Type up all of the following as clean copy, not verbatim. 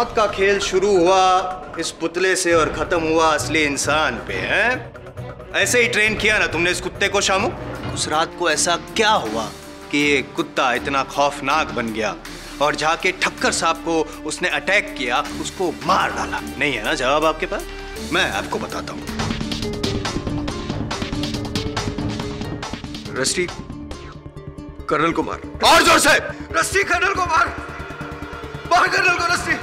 मौत का खेल शुरू हुआ इस पुतले से और खत्म हुआ असली इंसान पे, हैं? ऐसे ही ट्रेन किया ना तुमने इस कुत्ते को शामू? उस रात को ऐसा क्या हुआ कि ये कुत्ता इतना खौफनाक बन गया और जाके ठक्कर साहब को उसने अटैक किया, उसको मार डाला? नहीं है ना जवाब आपके पास? मैं आपको बताता हूँ। रस्टी कर्नल को मार, और जोर से! रस्टी कर्नल को मार, मार कर्नल को रस्टी!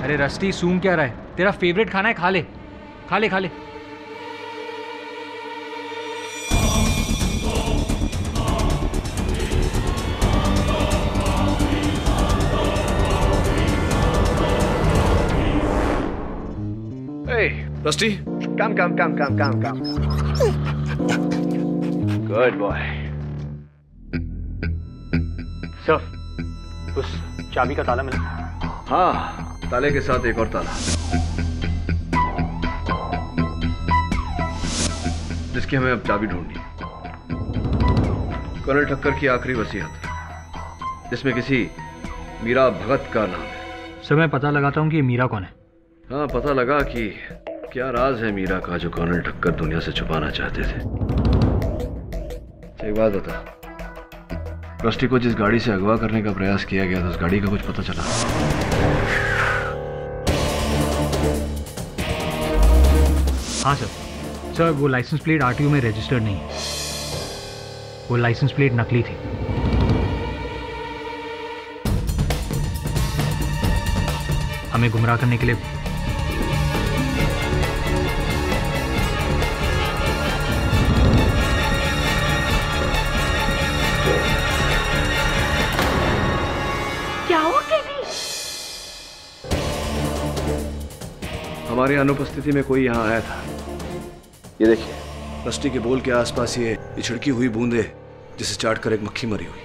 अरे रस्टी, सूंघ क्या रहा है? तेरा फेवरेट खाना है, खा ले खा ले खा ले। Rusty, come. Good boy. Sir, उस चाबी का ताला मिला? हाँ, ताले के साथ एक और ताला, जिसकी हमें अब चाबी ढूंढनी है। कर्नल ठक्कर की आखिरी वसीयत, जिसमें किसी मीरा भगत का नाम है। सर, मैं पता लगाता हूँ कि ये मीरा कौन है। हाँ, पता लगा कि क्या राज है मीरा का जो कर्नल ठक्कर दुनिया से छुपाना चाहते थे। एक बात बता, रस्टी को जिस गाड़ी से अगवा करने का प्रयास किया गया था, उस गाड़ी का कुछ पता चला? हाँ सर, वो लाइसेंस प्लेट आरटीओ में रजिस्टर्ड नहीं है। वो लाइसेंस प्लेट नकली थी। हमें गुमराह करने के लिए हमारी अनुपस्थिति में कोई यहाँ आया था। ये देखिए, रस्टी के बोल के आसपास ये छिड़की हुई बूंदे, जिसे चाट कर एक मक्खी मरी हुई,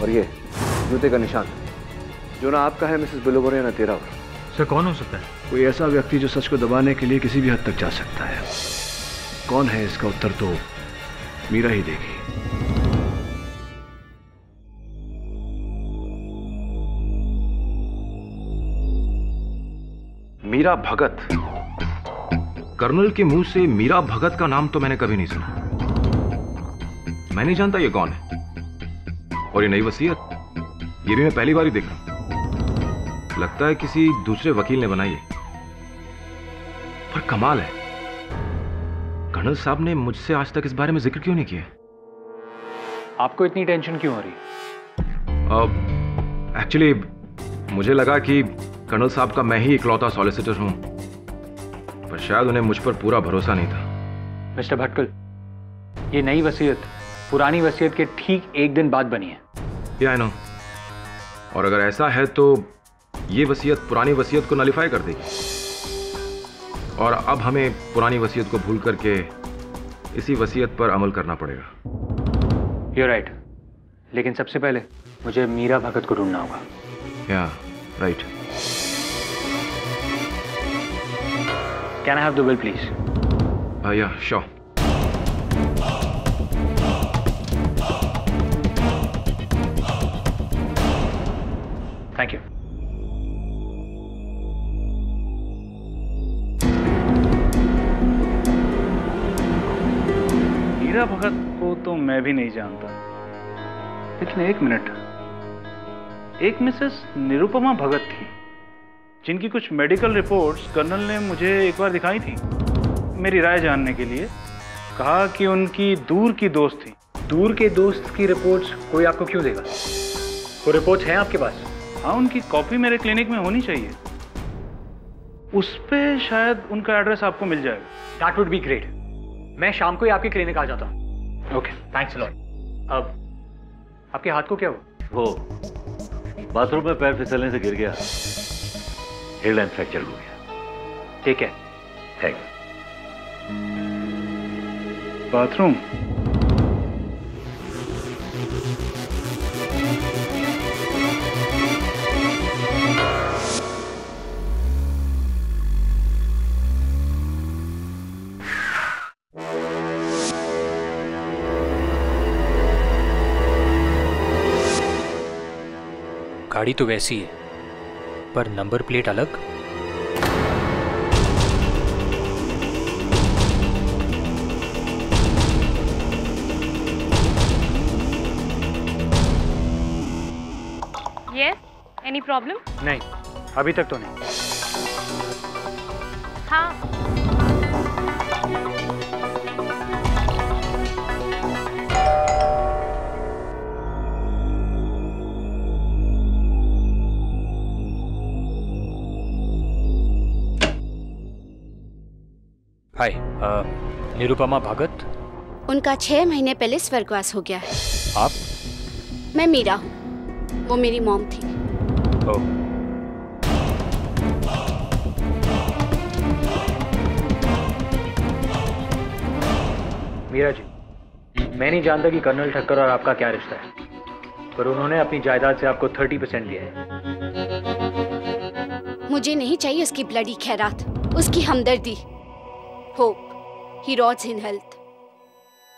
और ये जूते का निशान जो ना आपका है मिसेस बिलोबर, ना तेरा हो। सर, कौन हो सकता है? कोई ऐसा व्यक्ति जो सच को दबाने के लिए किसी भी हद तक जा सकता है। कौन है, इसका उत्तर तो मीरा ही देगी। मीरा भगत? कर्नल के मुंह से मीरा भगत का नाम तो मैंने कभी नहीं सुना। मैं नहीं जानता ये कौन है। और ये नई वसीयत, ये भी मैं पहली बार ही देख रहा हूं। लगता है किसी दूसरे वकील ने बनाई है। पर कमाल है, कर्नल साहब ने मुझसे आज तक इस बारे में जिक्र क्यों नहीं किया? आपको इतनी टेंशन क्यों हो रही है? एक्चुअली मुझे लगा कि कर्नल साहब का मैं ही इकलौता सॉलिसिटर हूं, पर शायद उन्हें मुझ पर पूरा भरोसा नहीं था। मिस्टर भटकल, ये नई वसीयत पुरानी वसीयत के ठीक एक दिन बाद बनी है। या आई नो। और अगर ऐसा है तो ये वसीयत पुरानी वसीयत को नलिफाई कर देगी, और अब हमें पुरानी वसीयत को भूल करके इसी वसीयत पर अमल करना पड़ेगा। You're right, लेकिन सबसे पहले मुझे मीरा भगत को ढूंढना होगा। या right. Can I have the will, please? Yeah, sure. Thank you. Meera Bhagat को तो मैं भी नहीं जानता, लेकिन एक मिनट, एक मिसेस निरुपमा भगत थी जिनकी कुछ मेडिकल रिपोर्ट्स कर्नल ने मुझे एक बार दिखाई थी मेरी राय जानने के लिए। कहा कि उनकी दूर की दोस्त थी। दूर के दोस्त की रिपोर्ट्स कोई आपको क्यों देगा? वो रिपोर्ट्स हैं आपके पास? हाँ, उनकी कॉपी मेरे क्लिनिक में होनी चाहिए। उस पे शायद उनका एड्रेस आपको मिल जाएगा। That would be great. मैं शाम को ही आपके क्लिनिक आ जाता हूँ। Okay, thanks a lot. अब आपके हाथ को क्या हुआ? वो बाथरूम में पैर फिसलने से गिर गया, हेयरलाइन फ्रैक्चर हो गया। ठीक है, थैंक्स। बाथरूम? गाड़ी तो वैसी है, पर नंबर प्लेट अलग। Yes, any problem? नहीं, अभी तक तो नहीं। हाँ। हाय, निरुपमा भगत। उनका 6 महीने पहले स्वर्गवास हो गया है। आप? मैं मीरा हूँ, वो मेरी मॉम थी। ओह। मीरा जी, मैं नहीं जानता कि कर्नल ठक्कर और आपका क्या रिश्ता है, पर उन्होंने अपनी जायदाद से आपको 30% दिया है। मुझे नहीं चाहिए उसकी ब्लडी खैरात, उसकी हमदर्दी। Hope he rots in health.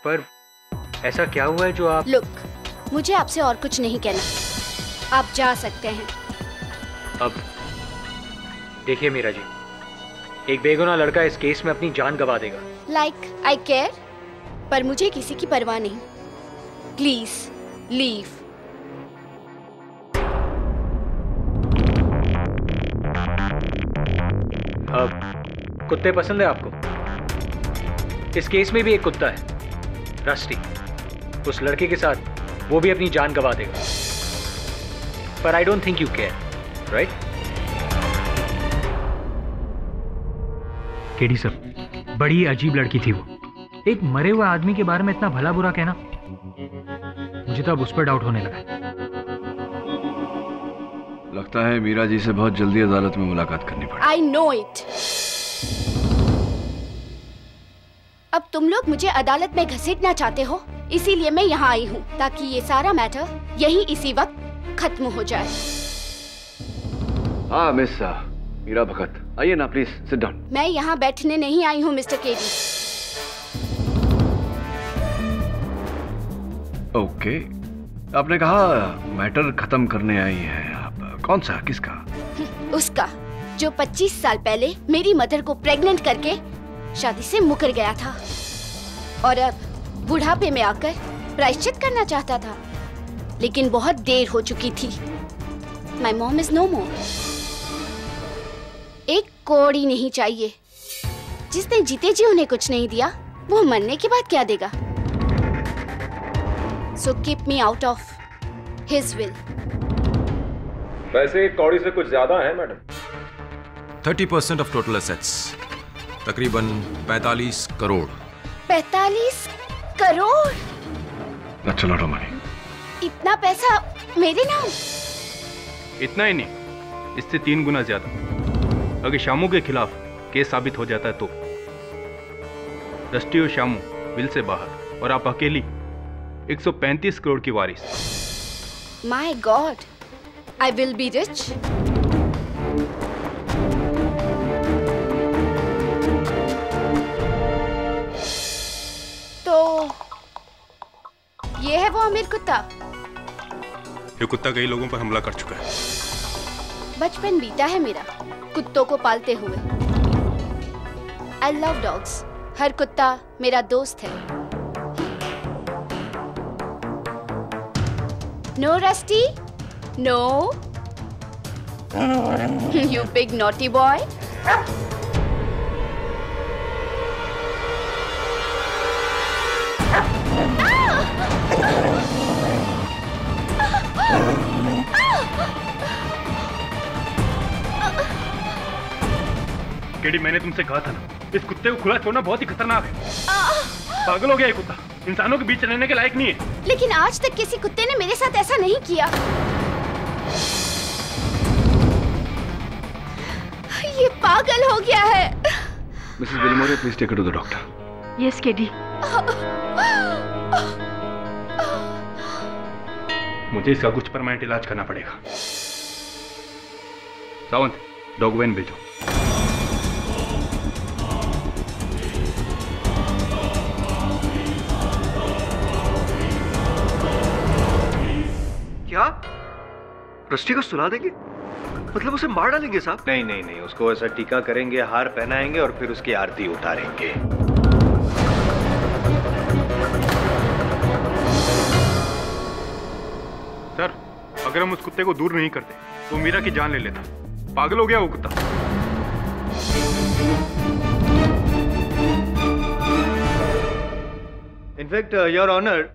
पर ऐसा क्या हुआ है जो आप? लुक, मुझे आपसे और कुछ नहीं कहना, आप जा सकते हैं। अब देखिए मीरा जी, एक बेगुनाह लड़का इस केस में अपनी जान गंवा देगा। लाइक आई केयर, पर मुझे किसी की परवाह नहीं। Please leave. अब कुत्ते पसंद है आपको? इस केस में भी एक कुत्ता है, रस्टी। उस लड़के के साथ वो भी अपनी जान गंवा देगा, पर I don't think you care, right? KD sir, बड़ी अजीब लड़की थी वो। एक मरे हुए आदमी के बारे में इतना भला बुरा कहना, मुझे तो अब उस पर डाउट होने लगा। लगता है मीरा जी से बहुत जल्दी अदालत में मुलाकात करनी पड़ेगी। I know it. अब तुम लोग मुझे अदालत में घसीटना चाहते हो, इसीलिए मैं यहाँ आई हूँ, ताकि ये सारा मैटर यही इसी वक्त खत्म हो जाए। हाँ मिस मीरा भगत, आइए ना प्लीज, सिट डाउन। मैं यहाँ बैठने नहीं आई हूँ मिस्टर केडी। ओके, आपने कहा मैटर खत्म करने आई हैं आप। कौन सा, किसका? उसका, जो 25 साल पहले मेरी मदर को प्रेग्नेंट करके शादी से मुकर गया था और अब बुढ़ापे में आकर प्रायश्चित करना चाहता था, लेकिन बहुत देर हो चुकी थी। माय मॉम इज नो मोर। एक कौड़ी नहीं चाहिए। जिसने जीते जी उन्हें कुछ नहीं दिया, वो मरने के बाद क्या देगा? So keep me out of his will. वैसे एक कौड़ी से कुछ ज्यादा है मैडम। 30% ऑफ टोटल एसेट्स, तकरीबन 45 crore. 45 crore? That's a lot of money. इतना पैसा मेरे नाम? इतना ही नहीं, इससे 3 गुना ज्यादा। अगर शामू के खिलाफ केस साबित हो जाता है तो रस्टी और शामू विल से बाहर और आप अकेली 135 करोड़ की वारिस। My god, I will be rich. तो ये है वो अमीर कुत्ता? ये कुत्ता कई लोगों पर हमला कर चुका है। बचपन बीता है मेरा कुत्तों को पालते हुए। I love dogs. हर कुत्ता मेरा दोस्त है। No Rusty, no. You big naughty boy. KD, मैंने तुमसे कहा था ना, इस कुत्ते को खुला छोड़ना बहुत ही खतरनाक है। पागल हो गया ये कुत्ता, इंसानों के बीच रहने के लायक नहीं है। लेकिन आज तक किसी कुत्ते ने मेरे साथ ऐसा नहीं किया। ये पागल हो गया है। Mrs Bilmore, please take it to the doctor. Yes KD. मुझे इसका कुछ परमानेंट इलाज करना पड़ेगा। सावंत, डॉग वैन भेजो। क्या? रस्टी को सुला देंगे? मतलब उसे मार डालेंगे साहब? नहीं नहीं नहीं, उसको ऐसा टीका करेंगे, हार पहनाएंगे और फिर उसकी आरती उतारेंगे। सर, अगर हम उस कुत्ते को दूर नहीं करते तो मीरा की जान ले लेता। पागल हो गया वो कुत्ता। In fact your honour,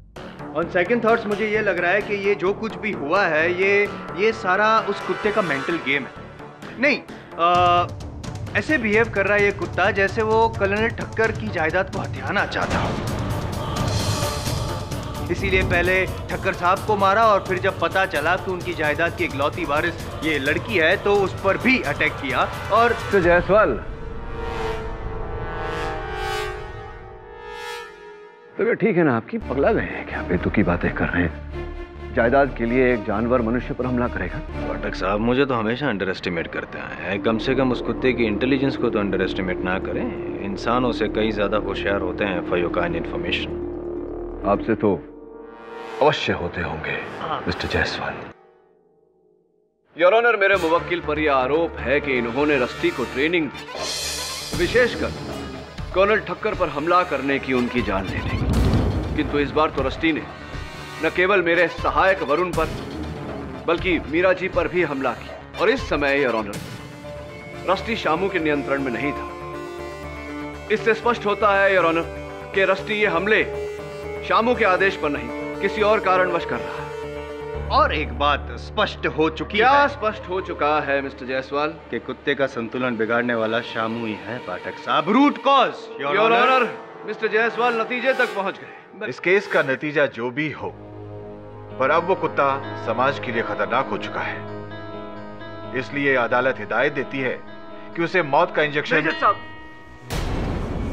on second thoughts मुझे ये लग रहा है कि ये जो कुछ भी हुआ है ये सारा उस कुत्ते का मेंटल गेम है। नहीं, ऐसे बिहेव कर रहा है ये कुत्ता जैसे वो कर्नल ठक्कर की जायदाद को हथियाना चाहता हो। इसीलिए पहले ठक्कर साहब को मारा और फिर जब पता चला कि उनकी जायदाद की इकलौती वारिस ये लड़की है तो उस पर भी अटैक किया। और तो जायसवाल, तो ये ठीक है ना आपकी? पगला गए हैं क्या? बेतुकी बातें कर रहे हैं। जायदाद के लिए एक जानवर मनुष्य पर हमला करेगा? पाठक साहब, मुझे तो हमेशा अंडर एस्टिमेट करते हैं। कम से कम उस कुत्ते की इंटेलिजेंस को तो अंडर एस्टिमेट ना करें। इंसानों से कई ज्यादा होशियार होते हैं फॉर योर काइंड इंफॉर्मेशन। आपसे तो अवश्य होते होंगे मिस्टर जायसवाल। योर ऑनर, मेरे मुवक्किल पर यह आरोप है कि इन्होंने रस्टी को ट्रेनिंग दी, विशेषकर कर्नल ठक्कर पर हमला करने की उनकी जान लेने की। किंतु इस बार तो रस्टी ने न केवल मेरे सहायक वरुण पर बल्कि मीरा जी पर भी हमला किया। और इस समय योर ऑनर, रस्टी शामू के नियंत्रण में नहीं था। इससे स्पष्ट होता है योर ऑनर कि रस्टी ये हमले शामू के आदेश पर नहीं, किसी और कारणवश कर रहा है। और एक बात स्पष्ट हो चुकी है। क्या स्पष्ट हो चुका है मिस्टर जायसवाल? कि कुत्ते का संतुलन बिगाड़ने वाला शामू ही है पाठक साहब। Root cause your honour. Mister Jaiswal नतीजे तक पहुंच गए। इस केस का नतीजा जो भी हो, पर अब वो कुत्ता समाज के लिए खतरनाक हो चुका है। इसलिए अदालत हिदायत देती है कि उसे मौत का इंजेक्शन। जज साहब,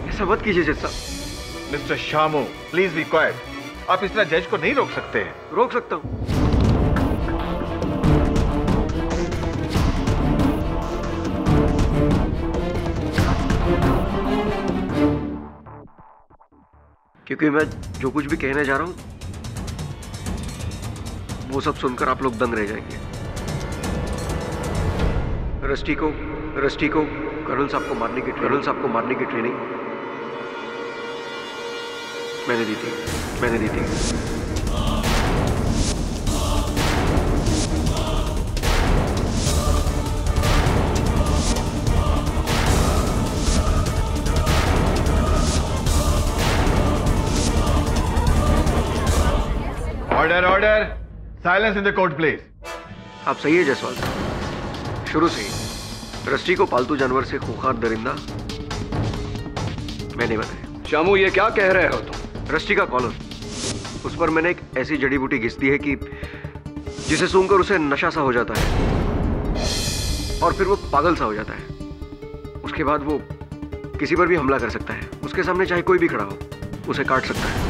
ऐसा मत कीजिए जज साहब। Mister Shamu, please be quite. आप इस तरह जज को नहीं रोक सकते हैं। रोक सकता हूं। क्योंकि मैं जो कुछ भी कहने जा रहा हूं वो सब सुनकर आप लोग दंग रह जाएंगे। रस्टी को कर्नल साहब को मारने की ट्रेनिंग मैंने दी थी। Order, silence in the court please. आप सही है जायसवाल साहब, शुरू से ही रस्टी को पालतू जानवर से खूंखार दरिंदा मैंने बनाया। शामू, ये क्या कह रहे हो तुम? रस्टी का कॉलर, उस पर मैंने एक ऐसी जड़ी बूटी घिस दी है कि जिसे सूंघकर उसे नशा सा हो जाता है और फिर वो पागल सा हो जाता है। उसके बाद वो किसी पर भी हमला कर सकता है। उसके सामने चाहे कोई भी खड़ा हो, उसे काट सकता है।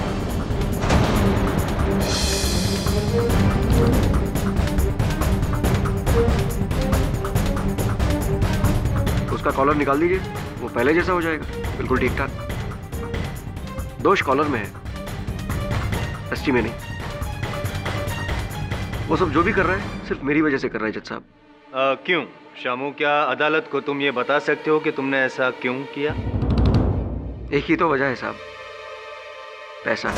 उसका कॉलर निकाल दीजिए, वो पहले जैसा हो जाएगा, बिल्कुल ठीक ठाक। दोष कॉलर में है, रस्टी में नहीं। वो सब जो भी कर रहा है सिर्फ मेरी वजह से कर रहा है जज साहब। क्यों शामू, क्या अदालत को तुम ये बता सकते हो कि तुमने ऐसा क्यों किया? एक ही तो वजह है साहब, पैसा।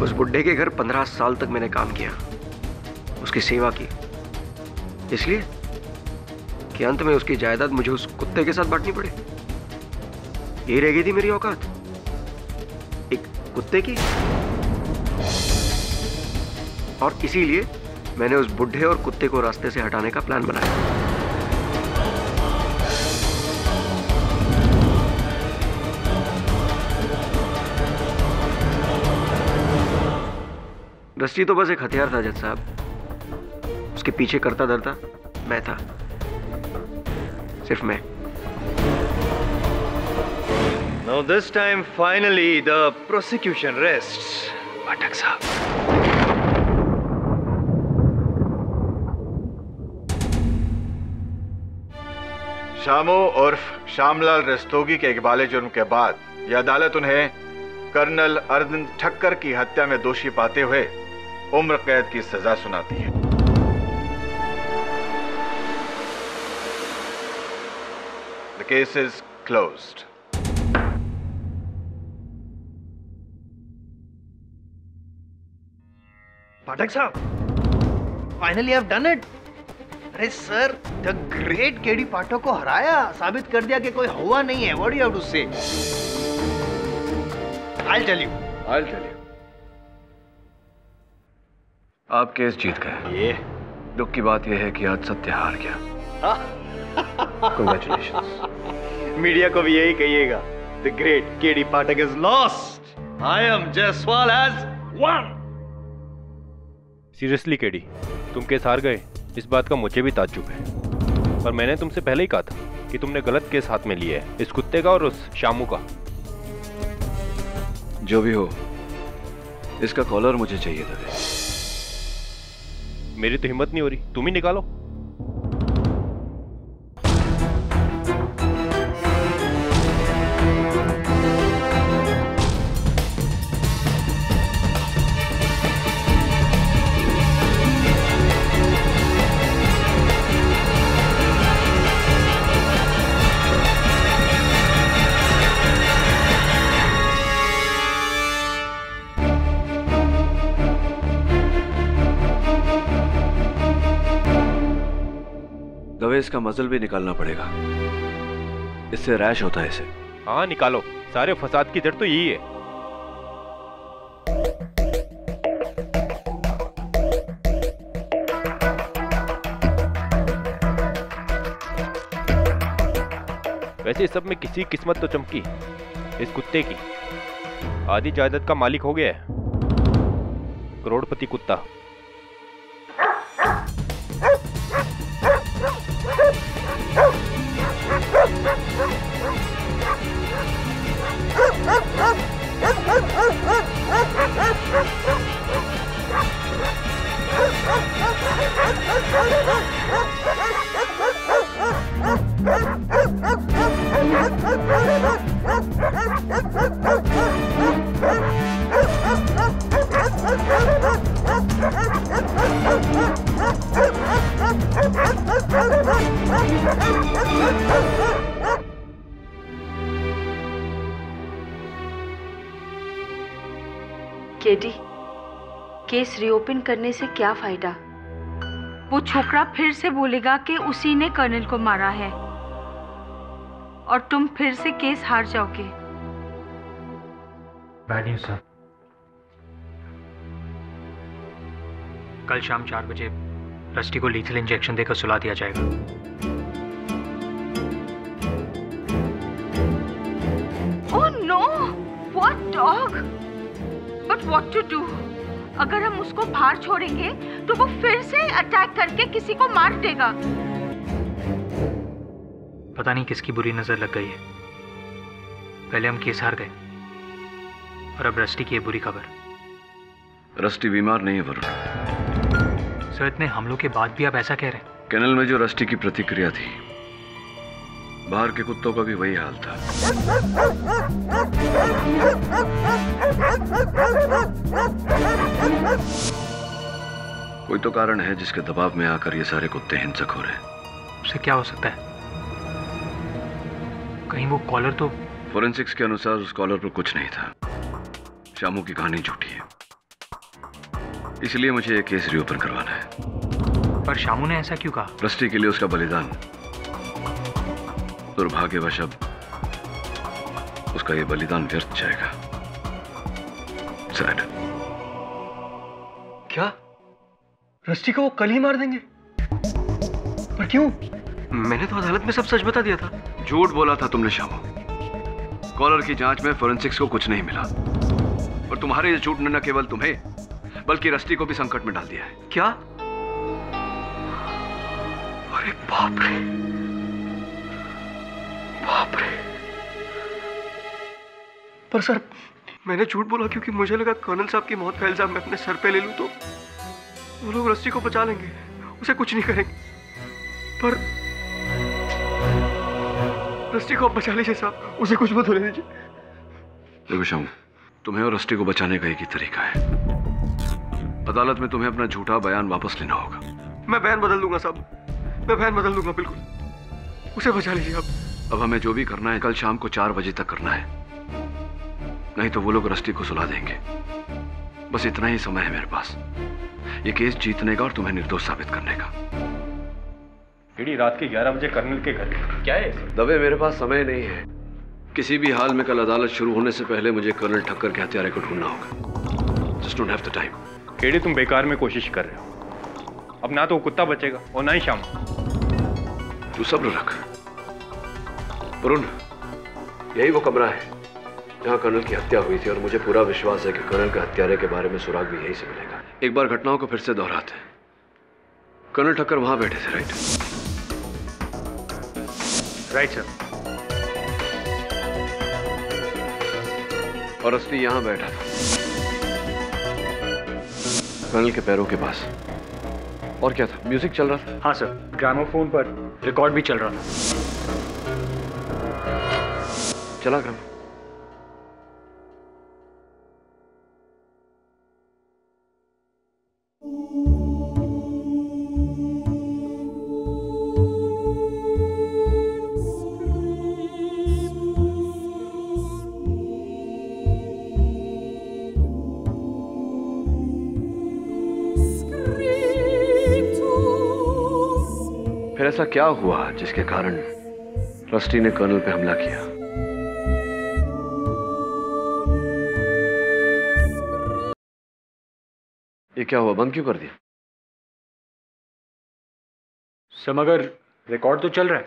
उस बुड्ढे के घर 15 साल तक मैंने काम किया, उसकी सेवा की, इसलिए कि अंत में उसकी जायदाद मुझे उस कुत्ते के साथ बांटनी पड़े। यही रह गई थी मेरी औकात, एक कुत्ते की। और इसीलिए मैंने उस बुड्ढे और कुत्ते को रास्ते से हटाने का प्लान बनाया। रस्टी तो बस एक हथियार था जज साहब, उसके पीछे करता धरता मैं था, सिर्फ मैं। Now this time finally the prosecution rests, पाठक साहब। शामू उर्फ श्यामलाल रस्तोगी के इकबाले जुर्म के बाद यह अदालत उन्हें कर्नल अरविंद ठक्कर की हत्या में दोषी पाते हुए उम्र कैद की सजा सुनाती है। The case is closed. पाठक साहब, finally I have done it. अरे सर, द ग्रेट केडी पाठक को हराया, साबित कर दिया कि कोई हुआ नहीं है। What do you have to say? I'll tell you. आप केस जीत गए। ये दुख की बात यह है कि आज सत्य हार गया। Congratulations. मीडिया को भी यही कहिएगा, the great KD Pathak is lost, I am Jaiswal has won. Seriously KD, तुम केस हार गए, इस बात का मुझे भी ताज्जुब है। पर मैंने तुमसे पहले ही कहा था कि तुमने गलत केस हाथ में लिया है, इस कुत्ते का और उस शामू का। जो भी हो, इसका कॉलर मुझे चाहिए था। मेरी तो हिम्मत नहीं हो रही, तुम ही निकालो। दवे इसका मजल भी निकालना पड़ेगा, इससे रैश होता है इसे। हाँ निकालो, सारे फसाद की जड़ तो यही है। वैसे इस सब में किसी किस्मत तो चमकी, इस कुत्ते की। आधी जायदाद का मालिक हो गया है, करोड़पति कुत्ता। केडी, केस रीओपन करने से क्या फायदा? वो छोकरा फिर से बोलेगा कि उसी ने कर्नल को मारा है और तुम फिर से केस हार जाओगे। Bad news sir. कल शाम 4 बजे रस्टी को लीथल इंजेक्शन देकर सुला दिया जाएगा। Oh no, what dog? But what to do? अगर हम उसको बाहर छोड़ेंगे तो वो फिर से अटैक करके किसी को मार देगा। पता नहीं किसकी बुरी नजर लग गई है। पहले हम केस हार गए और अब रस्टी की ये बुरी खबर। रस्टी बीमार नहीं है वरुण। सर, इतने हमलों के बाद भी आप ऐसा कह रहे हैं? कैनल में जो रस्टी की प्रतिक्रिया थी, बाहर के कुत्तों का भी वही हाल था। कोई तो कारण है जिसके दबाव में आकर ये सारे कुत्ते हिंसक हो रहे हैं। उससे क्या हो सकता है? कहीं वो कॉलर तो... फोरेंसिक्स के अनुसार उस कॉलर पर कुछ नहीं था। शामू की कहानी झूठी है, इसलिए मुझे ये केस रीओपन करवाना है। पर शामू ने ऐसा क्यों कहा? रस्टी के लिए उसका बलिदान। दुर्भाग्यवश अब उसका ये बलिदान व्यर्थ जाएगा। सैड। क्या रस्टी को वो कल ही मार देंगे? पर क्यों? मैंने तो अदालत में सब सच बता दिया था। झूठ बोला था तुमने शामू। कॉलर की जांच में फोरेंसिक्स को कुछ नहीं मिला और तुम्हारे ये झूठ ने न केवल तुम्हें बल्कि रस्टी को भी संकट में डाल दिया है। क्या? अरे बाप रे, बाप रे। पर सर, मैंने झूठ बोला क्योंकि मुझे लगा कर्नल साहब की मौत का इल्जाम मैं अपने सर पे ले लूं तो वो लोग रस्टी को बचा लेंगे, उसे कुछ नहीं करेंगे। पर रस्टी को आप बचा लीजिए साहब, उसे कुछ मत होने दीजिए। देखो शामू, तुम्हें और रस्टी को बचाने का एक ही तरीका है। अदालत में तुम्हें अपना झूठा बयान वापस लेना होगा। मैं बयान बदल दूंगा साहब, मैं बयान बदल दूंगा बिल्कुल। उसे बचा लीजिए आप। अब हमें जो भी करना है कल शाम को 4 बजे तक करना है, नहीं तो वो लोग रस्टी को सुला देंगे। बस इतना ही समय है मेरे पास, ये केस जीतने का और तुम्हें निर्दोष साबित करने का। केडी रात के 11 बजे कर्नल के घर क्या है? दबे मेरे पास समय नहीं है। किसी भी हाल में कल अदालत शुरू होने से पहले मुझे कर्नल ठक्कर के हत्यारे को ढूंढना होगा। Just don't have the time. KD तुम बेकार में कोशिश कर रहे हो। अब ना तो वो कुत्ता बचेगा और ना ही श्याम। तू सब्र रख वरुण, यही वो कमरा है जहां कर्नल की हत्या हुई थी और मुझे पूरा विश्वास है कि कर्नल के हत्यारे के बारे में सुराग भी यहीं से मिलेगा। एक बार घटनाओं को फिर से दोहराते हैं। कर्नल ठक्कर वहां बैठे थे, राइट? Right sir. और असली यहां बैठा था कर्नल के पैरों के पास। और क्या था? म्यूजिक चल रहा था? हाँ सर, ग्रामोफोन पर रिकॉर्ड भी चल रहा था। चला ग्राम। फिर ऐसा क्या हुआ जिसके कारण रस्टी ने कर्नल पे हमला किया? ये क्या हुआ? बंद क्यों कर दिया? सर मगर रिकॉर्ड तो चल रहा है।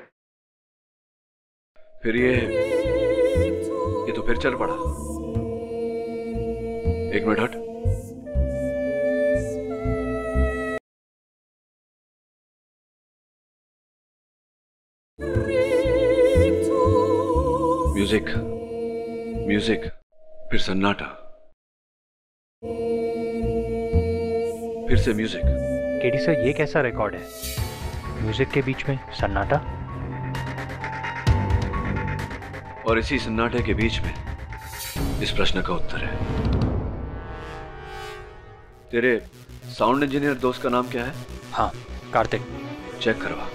फिर ये तो फिर चल पड़ा। एक मिनट हट। म्यूजिक, म्यूजिक, फिर सन्नाटा, फिर से म्यूजिक। केडी सर, ये कैसा रिकॉर्ड है? म्यूजिक के बीच में सन्नाटा, और इसी सन्नाटे के बीच में इस प्रश्न का उत्तर है। तेरे साउंड इंजीनियर दोस्त का नाम क्या है? हाँ, कार्तिक। चेक करवा।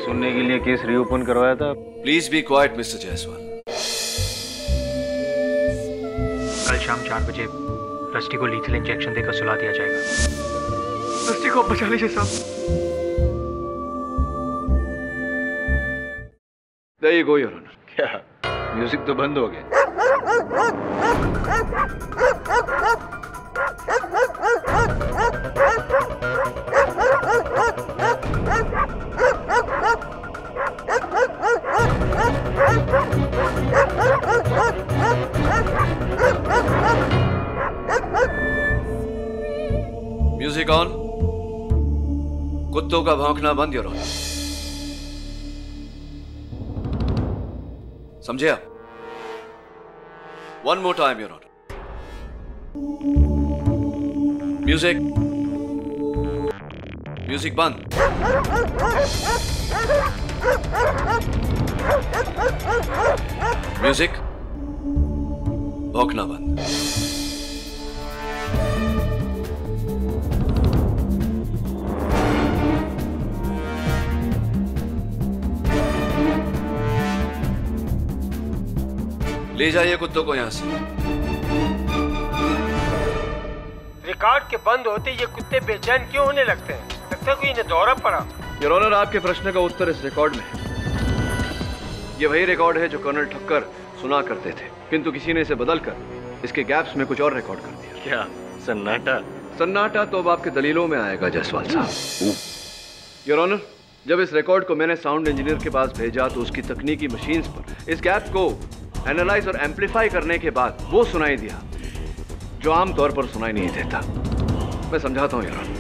सुनने के लिए केस रीओपन करवाया था। Please be quite mister Jaiswal. कल शाम 4 बजे रस्टी को लीथल इंजेक्शन देकर सुला दिया जाएगा। रस्टी को बचा लीजिए साहब। There you go, Your Honor. क्या म्यूजिक तो बंद हो गया? Music on. कुत्तों का भौंकना बंद, योर ऑनर। समझे आप? One more time, your honour. Music, music बंद। म्यूजिक, भौंकना बंद। ले जाइए कुत्तों को यहां से। रिकॉर्ड के बंद होते ये कुत्ते बेचैन क्यों होने लगते हैं? लगता है कोई इन्हें दौरा पड़ा। योर ऑनर, आपके प्रश्न का उत्तर इस रिकॉर्ड में है। ये वही रिकॉर्ड है जो कर्नल ठक्कर सुना करते थे, किंतु किसी ने इसे बदलकर इसके गैप्स में कुछ और रिकॉर्ड कर दिया। क्या सन्नाटा? सन्नाटा तो अब आपके दलीलों में आएगा जायसवाल साहब। योर ऑनर, जब इस रिकॉर्ड को मैंने साउंड इंजीनियर के पास भेजा तो उसकी तकनीकी मशीन्स पर इस गैप को एनालाइज और एम्पलीफाई करने के बाद वो सुनाई दिया जो आमतौर पर सुनाई नहीं देता। मैं समझाता हूं योर ऑनर।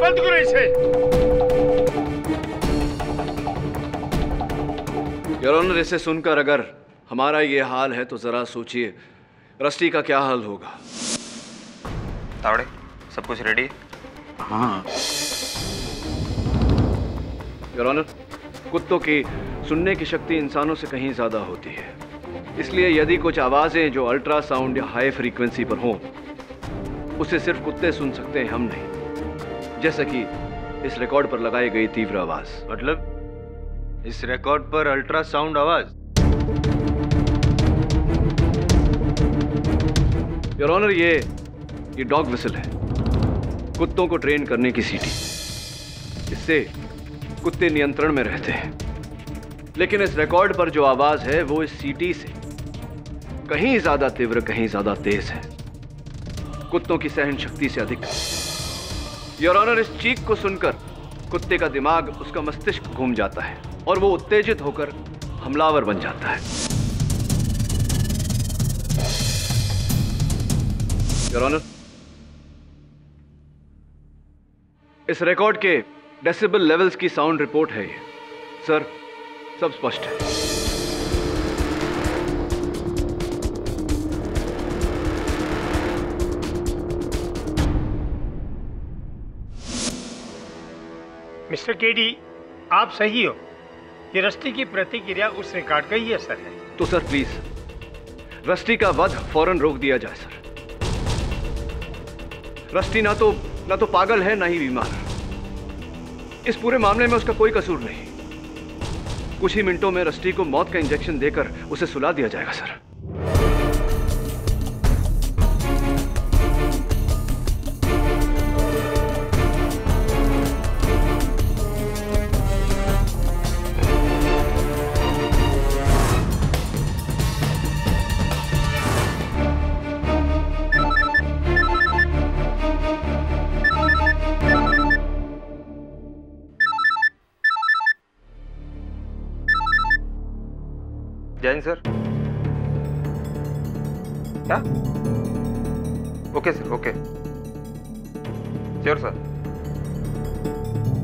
बंद करो इसे। योर ऑनर, इसे सुनकर अगर हमारा ये हाल है तो जरा सोचिए रस्टी का क्या हाल होगा। तावड़े, सब कुछ रेडी? हाँ। योर ऑनर, कुत्तों की सुनने की शक्ति इंसानों से कहीं ज्यादा होती है, इसलिए यदि कुछ आवाजें जो अल्ट्रासाउंड या हाई फ्रीक्वेंसी पर हों उसे सिर्फ कुत्ते सुन सकते हैं, हम नहीं। जैसे कि इस रिकॉर्ड पर लगाई गई तीव्र आवाज। मतलब इस रिकॉर्ड पर अल्ट्रासाउंड आवाज? योर ऑनर, ये डॉग विसल है, कुत्तों को ट्रेन करने की सीटी। इससे कुत्ते नियंत्रण में रहते हैं, लेकिन इस रिकॉर्ड पर जो आवाज है वो इस सीटी से कहीं ज्यादा तीव्र, कहीं ज्यादा तेज है, कुत्तों की सहन शक्ति से अधिक। योर ऑनर, इस चीख को सुनकर कुत्ते का दिमाग, उसका मस्तिष्क घूम जाता है और वो उत्तेजित होकर हमलावर बन जाता है। योर ऑनर, इस रिकॉर्ड के डेसिबल लेवल्स की साउंड रिपोर्ट है ये। सर, सब स्पष्ट है। मिस्टर केडी, आप सही हो। ये रस्टी की प्रतिक्रिया उस रिकॉर्ड का ही असर है। तो सर प्लीज रस्टी का वध फौरन रोक दिया जाए सर। रस्टी ना तो पागल है, ना ही बीमार। इस पूरे मामले में उसका कोई कसूर नहीं। कुछ ही मिनटों में रस्टी को मौत का इंजेक्शन देकर उसे सुला दिया जाएगा सर। जैन सर। क्या? Okay sir, okay. Sure sir,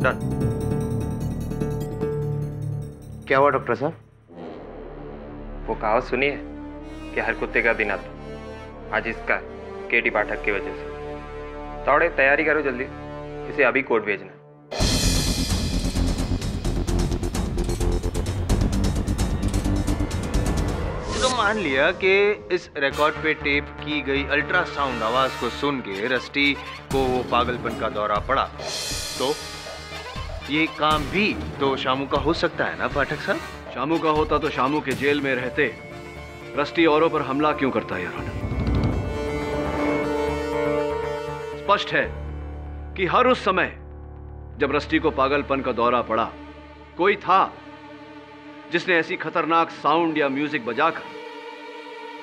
done. क्या हुआ डॉक्टर साहब? वो कहावत सुनी है कि हर कुत्ते का दिन आता, आज इसका केटी पाठक की वजह से। तावड़े, तैयारी करो जल्दी, इसे अभी कोर्ट भेजना। तो मान लिया कि इस रिकॉर्ड पे टेप की गई अल्ट्रासाउंड आवाज को सुन के रस्टी को वो पागलपन का दौरा पड़ा, तो ये काम भी तो शामू का हो सकता है ना पाठक साहब? शामू का होता तो शामू के जेल में रहते रस्टी औरों पर हमला क्यों करता है यार? स्पष्ट है कि हर उस समय जब रस्टी को पागलपन का दौरा पड़ा, कोई था जिसने ऐसी खतरनाक साउंड या म्यूजिक बजाकर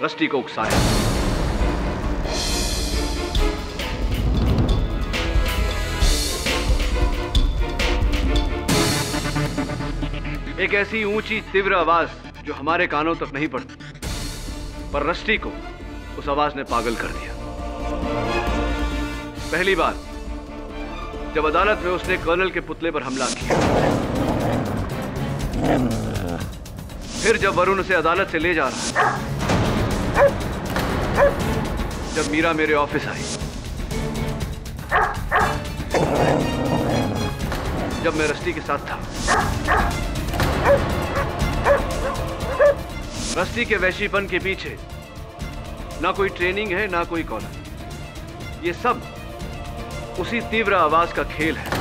रस्टी को उकसाया। एक ऐसी ऊंची तीव्र आवाज जो हमारे कानों तक नहीं पड़ती, पर रस्टी को उस आवाज ने पागल कर दिया। पहली बार जब अदालत में उसने कर्नल के पुतले पर हमला किया, फिर जब वरुण उसे अदालत से ले जा रहा, जब मीरा मेरे ऑफिस आई, जब मैं रस्टी के साथ था, रस्टी के वैशीपन के पीछे ना कोई ट्रेनिंग है, ना कोई कॉलर। ये सब उसी तीव्र आवाज का खेल है।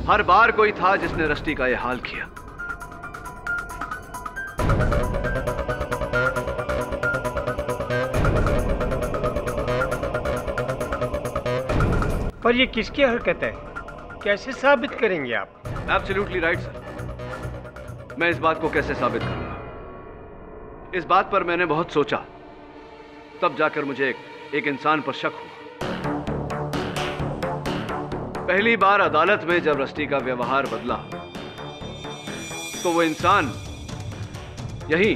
हर बार कोई था जिसने रस्टी का यह हाल किया। पर ये किसकी हरकत है? कैसे साबित करेंगे आप? Absolutely right sir. मैं इस बात को कैसे साबित करूंगा? इस बात पर मैंने बहुत सोचा, तब जाकर मुझे एक इंसान पर शक हुआ। पहली बार अदालत में जब रस्टी का व्यवहार बदला, तो वो इंसान यहीं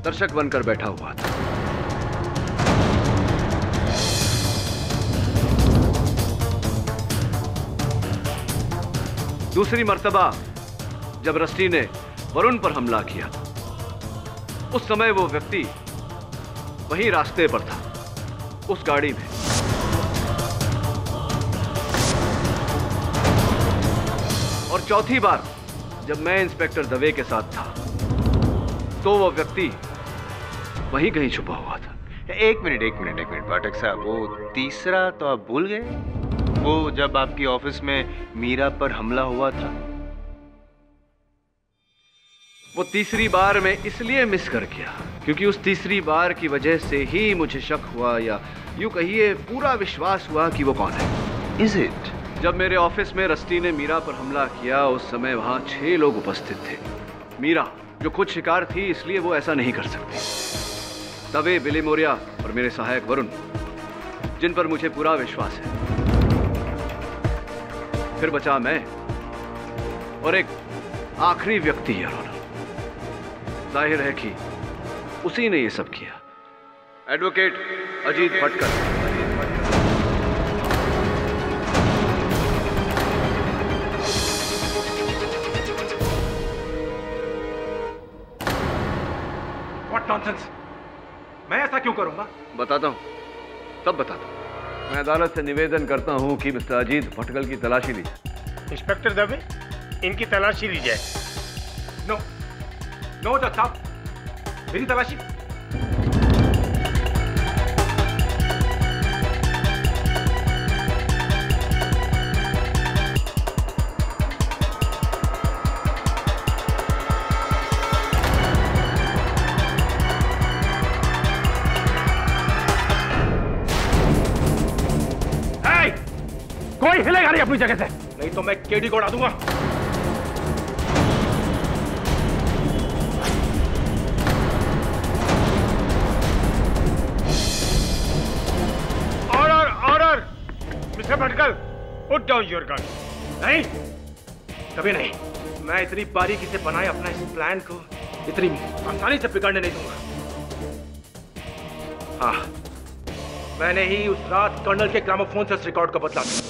दर्शक बनकर बैठा हुआ था। दूसरी मर्तबा जब रस्टी ने वरुण पर हमला किया उस समय वो व्यक्ति वहीं रास्ते पर था, उस गाड़ी में। और चौथी बार जब मैं इंस्पेक्टर दवे के साथ था तो वो व्यक्ति वहीं कहीं छुपा हुआ था। एक मिनट पाठक साहब, वो तीसरा तो आप भूल गए? वो जब आपकी ऑफिस में मीरा पर हमला हुआ था। वो तीसरी बार मैं इसलिए मिस कर गया क्योंकि उस तीसरी बार की वजह से ही मुझे शक हुआ, या यूं कहिए पूरा विश्वास हुआ कि वो कौन है। Is it? जब मेरे ऑफिस में रस्टी ने मीरा पर हमला किया उस समय वहां 6 लोग उपस्थित थे। मीरा जो खुद शिकार थी इसलिए वो ऐसा नहीं कर सकती। दवे, बिली मोरिया और मेरे सहायक वरुण, जिन पर मुझे पूरा विश्वास है। फिर बचा मैं और एक आखिरी व्यक्ति, योर ऑनर। जाहिर है कि उसी ने ये सब किया। Advocate Ajit Bhatkal. What nonsense? मैं ऐसा क्यों करूंगा? बताता हूं, तब बताता हूं। मैं अदालत से निवेदन करता हूं कि मिस्टर अजीत भटकल की तलाशी ली जाए। इंस्पेक्टर दवे, इनकी तलाशी ली जाए। नो जज साहब, मेरी तलाशी। कोई हिलेगा नहीं अपनी जगह से, नहीं तो मैं केडी को उड़ा दूंगा। Order mister Bhatkal, put down your gun. नहीं, कभी नहीं। मैं इतनी बारीकी से बनाए अपना इस प्लान को इतनी आसानी से बिगाड़ने नहीं दूंगा। हाँ, मैंने ही उस रात कर्नल के ग्रामोफोन से उस रिकॉर्ड को बदला था।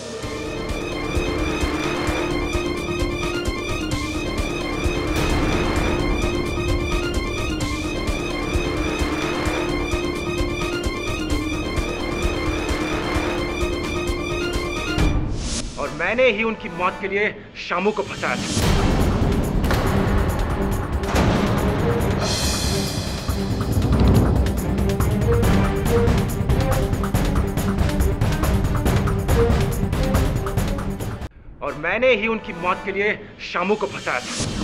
और मैंने ही उनकी मौत के लिए शामू को फंसाया था। और मैंने ही उनकी मौत के लिए शामू को फंसाया था।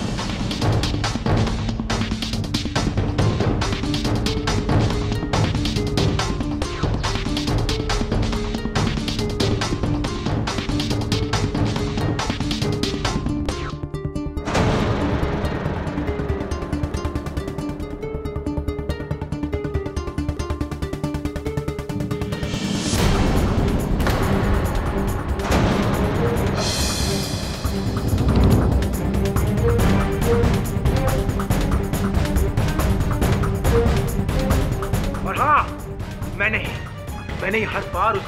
मैंने ही हर बार उस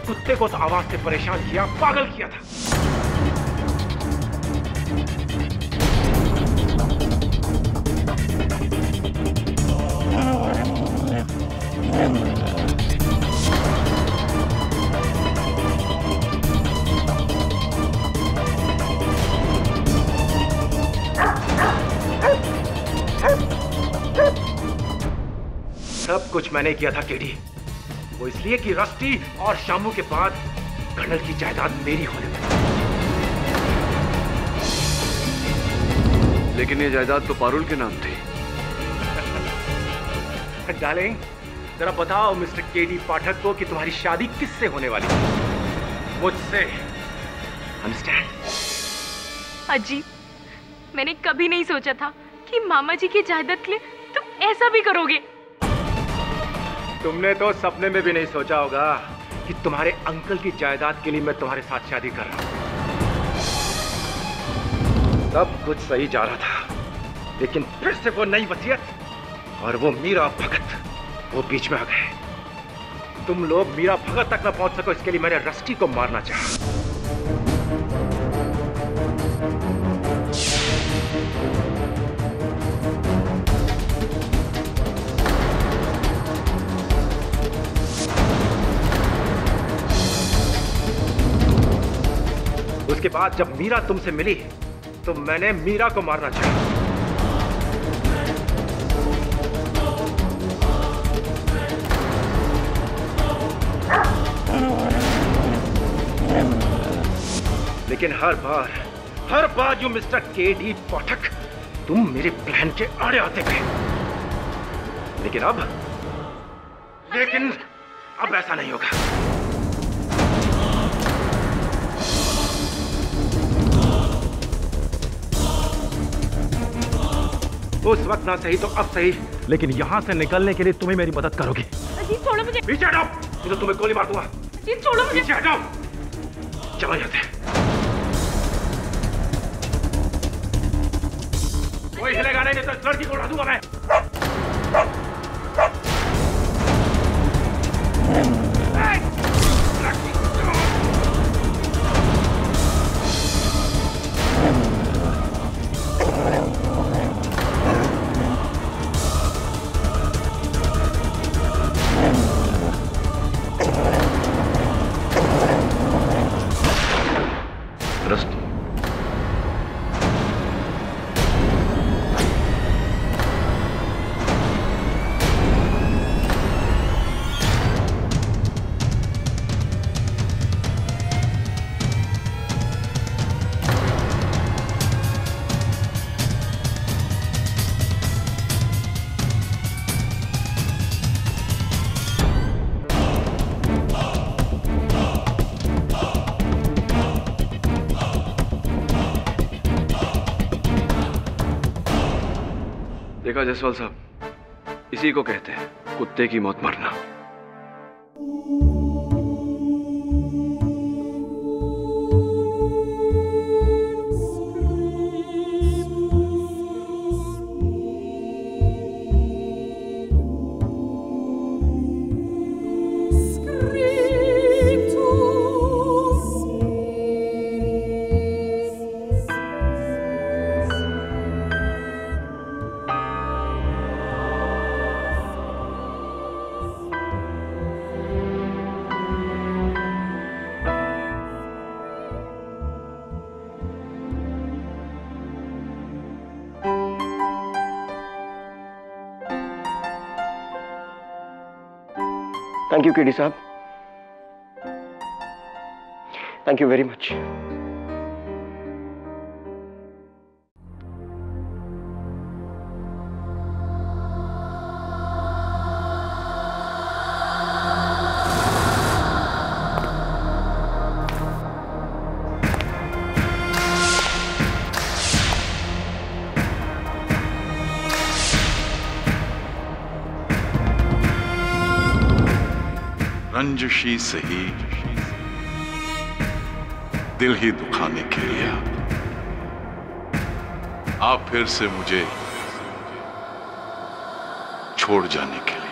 कुत्ते को तो आवाज से परेशान किया, पागल किया था। सब कुछ मैंने किया था केडी, वो इसलिए कि रस्टी और शामू के बाद कर्नल की जायदाद मेरी होने वाली। लेकिन ये जायदाद तो पारुल के नाम थी। डार्लिंग, जरा बताओ मिस्टर केडी पाठक को कि तुम्हारी शादी किससे होने वाली है? मुझसे। अंडरस्टैंड? अजी, मैंने कभी नहीं सोचा था कि मामा जी की जायदाद के लिए तुम ऐसा भी करोगे। तुमने तो सपने में भी नहीं सोचा होगा कि तुम्हारे अंकल की जायदाद के लिए मैं तुम्हारे साथ शादी कर रहा हूं। सब कुछ सही जा रहा था, लेकिन फिर से वो नई वसीयत और वो मीरा भगत वो बीच में आ गए। तुम लोग मीरा भगत तक न पहुंच सको, इसके लिए मैंने रस्टी को मारना चाहा। उसके बाद जब मीरा तुमसे मिली तो मैंने मीरा को मारना चाहा। लेकिन हर बार यू मिस्टर केडी पाठक, तुम मेरे प्लान के आड़े आते थे। लेकिन अब ऐसा नहीं होगा। उस वक्त ना सही तो अब सही, लेकिन यहां से निकलने के लिए तुम्हें मेरी मदद करोगी। अजीत छोड़ो मुझे। पीछे हटाओ, नहीं तो तुम्हें गोली मार दूंगा। अजीत छोड़ो मुझे। पीछे हटाओ, चलो यहाँ से। कोई हिलेगा नहीं, तो इस लड़की को उड़ा दूंगा मैं। देखा जायसवाल साहब, इसी को कहते हैं कुत्ते की मौत मरना। थैंक यू केडी साहब, थैंक यू वेरी मच। रंजिशी सही, दिल ही दुखाने के लिए आप फिर से मुझे छोड़ जाने के लिए।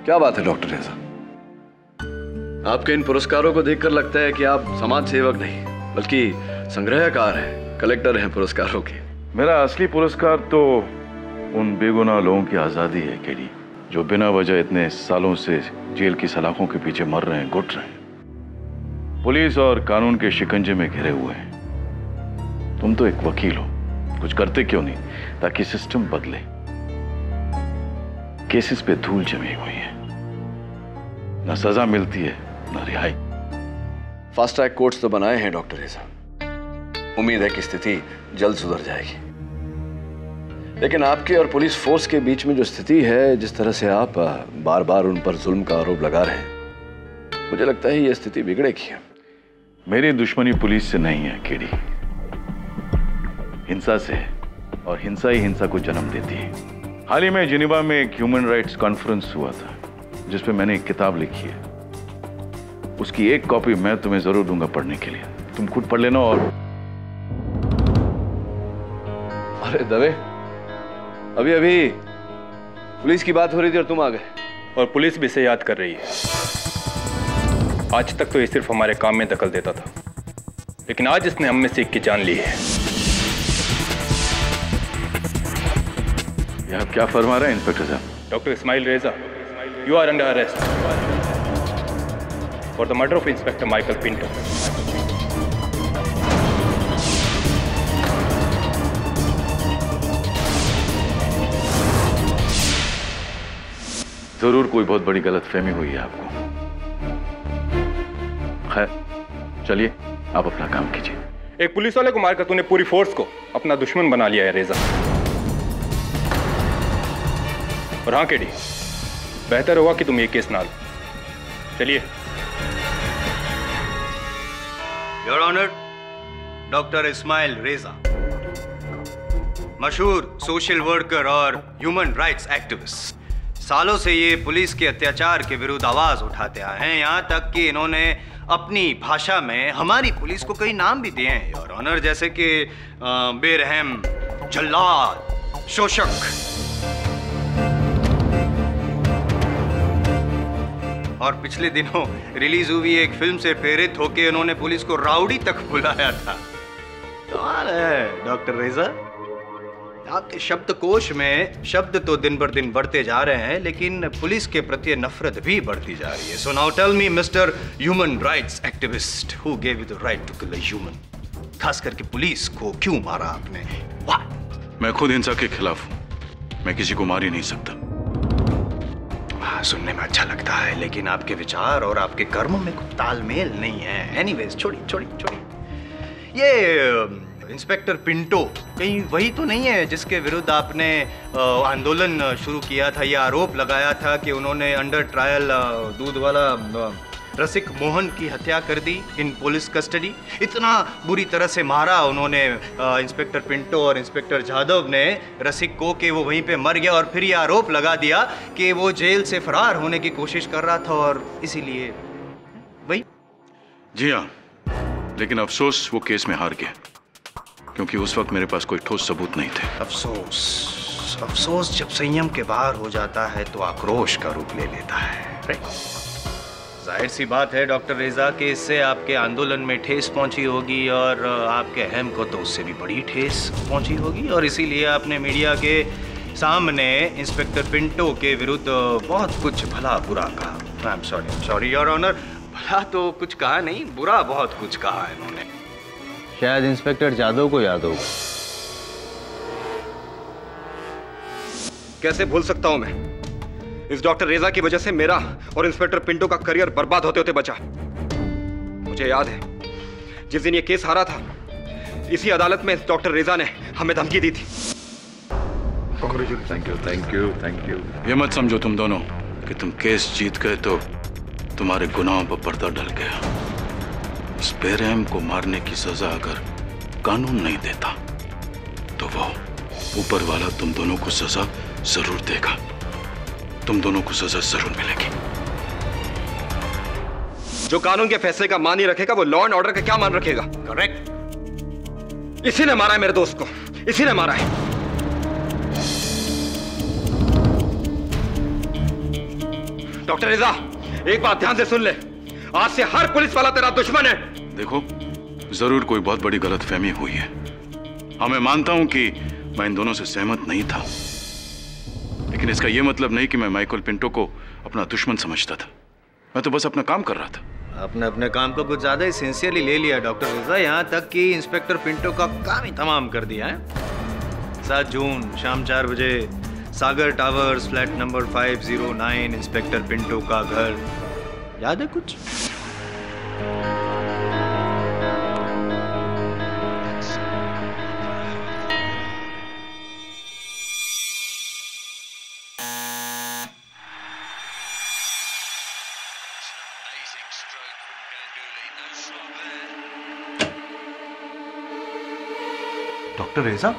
क्या बात है डॉक्टर रेजा, आपके इन पुरस्कारों को देखकर लगता है कि आप समाज सेवक नहीं बल्कि संग्रहकार हैं, कलेक्टर हैं पुरस्कारों के। मेरा असली पुरस्कार तो उन बेगुनाह लोगों की आजादी है केडी, जो बिना वजह इतने सालों से जेल की सलाखों के पीछे मर रहे हैं, घुट रहे हैं, पुलिस और कानून के शिकंजे में घिरे हुए हैं। तुम तो एक वकील हो, कुछ करते क्यों नहीं ताकि सिस्टम बदले। केसेस पे धूल जमी हुई है, ना सजा मिलती है ना रिहाई। फास्ट ट्रैक कोर्ट्स तो बनाए हैं डॉक्टर रेजा, उम्मीद है कि स्थिति जल्द सुधर जाएगी। लेकिन आपके और पुलिस फोर्स के बीच में जो स्थिति है, जिस तरह से आप बार बार उन पर जुल्म का आरोप लगा रहे हैं, मुझे लगता है ये स्थिति बिगड़ेगी। मेरी दुश्मनी पुलिस से नहीं है केडी, हिंसा से है, और हिंसा ही हिंसा को जन्म देती है। हाल ही में जिनेवा में एक ह्यूमन राइट्स कॉन्फ्रेंस हुआ था, जिसपे मैंने एक किताब लिखी है। उसकी एक कॉपी मैं तुम्हें जरूर दूंगा पढ़ने के लिए, तुम खुद पढ़ लेना। और अरे दवे, अभी अभी पुलिस की बात हो रही थी और तुम आ गए। और पुलिस भी इसे याद कर रही है। आज तक तो ये सिर्फ हमारे काम में दखल देता था, लेकिन आज इसने हम में से एक की जान ली है। ये आप क्या फरमा रहे हैं इंस्पेक्टर साहब? Doctor Ismail Raza, you are under arrest for the murder of inspector Michael Pinto. जरूर कोई बहुत बड़ी गलतफहमी हुई है आपको। खैर, चलिए आप अपना काम कीजिए। एक पुलिस वाले को मारकर तूने पूरी फोर्स को अपना दुश्मन बना लिया है रेजा। और हाँ केडी, बेहतर होगा कि तुम ये केस ना लो। चलिए। योर ऑनर, डॉक्टर इस्माइल रेजा, मशहूर सोशल वर्कर और ह्यूमन राइट्स एक्टिविस्ट, सालों से ये पुलिस के अत्याचार के विरुद्ध आवाज उठाते आए हैं। यहाँ तक कि इन्होंने अपनी भाषा में हमारी पुलिस को कई नाम भी दिए हैं योर ऑनर, जैसे कि बेरहम, जल्लाद, शोषक। और पिछले दिनों रिलीज हुई एक फिल्म से प्रेरित होकर इन्होंने पुलिस को राउडी तक बुलाया था। कमाल है डॉक्टर रेजा, आपके शब्दकोश में शब्द तो दिन पर दिन बढ़ते जा रहे हैं, लेकिन पुलिस के प्रति नफरत भी बढ़ती जा रही है। So now tell me mister human rights activist, who gave you the right to kill a human? खास करके पुलिस को क्यों मारा आपने? मैं खुद हिंसा के खिलाफ हूं, मैं किसी को मार ही नहीं सकता। सुनने में अच्छा लगता है, लेकिन आपके विचार और आपके कर्मों में कुछ तालमेल नहीं है। एनीवेज, छोड़िए। ये इंस्पेक्टर पिंटो कहीं वही तो नहीं है जिसके विरुद्ध आपने आंदोलन शुरू किया था? यह आरोप लगाया था कि उन्होंने अंडर ट्रायल दूध वाला रसिक मोहन की हत्या कर दी इन पुलिस कस्टडी। इतना बुरी तरह से मारा उन्होंने इंस्पेक्टर पिंटो और इंस्पेक्टर जाधव ने रसिक को कि वो वहीं पे मर गया, और फिर ये आरोप लगा दिया कि वो जेल से फरार होने की कोशिश कर रहा था और इसीलिए वही। जी हाँ, लेकिन अफसोस वो केस में हार गया, क्योंकि उस वक्त मेरे पास कोई ठोस सबूत नहीं थे। अफसोस जब संयम के बाहर हो जाता है तो आक्रोश का रूप ले लेता है। जाहिर सी बात है डॉक्टर रेजा कि इससे आपके आंदोलन में ठेस पहुंची होगी, और आपके अहम को तो उससे भी बड़ी ठेस पहुंची होगी, और इसीलिए आपने मीडिया के सामने इंस्पेक्टर पिंटो के विरुद्ध बहुत कुछ भला बुरा कहा। I am sorry your honour, भला तो कुछ कहा नहीं, बुरा बहुत कुछ कहा है इन्होंने। शायद इंस्पेक्टर जाधव को याद होगा। कैसे भूल सकता हूं मैं? इस डॉक्टर रेजा की वजह से मेरा और इंस्पेक्टर पिंटो का करियर बर्बाद होते होते बचा। मुझे याद है जिस दिन ये केस हारा था, इसी अदालत में डॉक्टर रेजा ने हमें धमकी दी थी। Thank you. ये मत समझो तुम दोनों कि तुम केस जीत गए तो तुम्हारे गुनाहों पर पर्दा डल गया। इस बेरहम को मारने की सजा अगर कानून नहीं देता तो वो ऊपर वाला तुम दोनों को सजा जरूर देगा। तुम दोनों को सजा जरूर मिलेगी। जो कानून के फैसले का मान ही रखेगा वो लॉ एंड ऑर्डर का क्या मान रखेगा? करेक्ट। इसी ने मारा है मेरे दोस्त को, इसी ने मारा है। डॉक्टर रेजा, एक बात ध्यान से सुन ले, आज से हर पुलिस वाला तेरा दुश्मन है। देखो, जरूर कोई बहुत बड़ी गलतफहमी हुई है। हाँ, मैं मानता हूं कि मैं इन दोनों से सहमत नहीं था, लेकिन इसका यह मतलब नहीं कि मैं माइकल पिंटो को अपना दुश्मन समझता था। मैं तो बस अपना काम कर रहा था। आपने अपने काम को कुछ ज्यादा ही सिंसियरली ले लिया डॉक्टर रेजा, यहाँ तक कि इंस्पेक्टर पिंटो का काम ही तमाम कर दिया है। 7 जून शाम 4 बजे Sagar towers flat number 509 inspector Pinto का घर, याद है कुछ? डॉक्टर रेजा,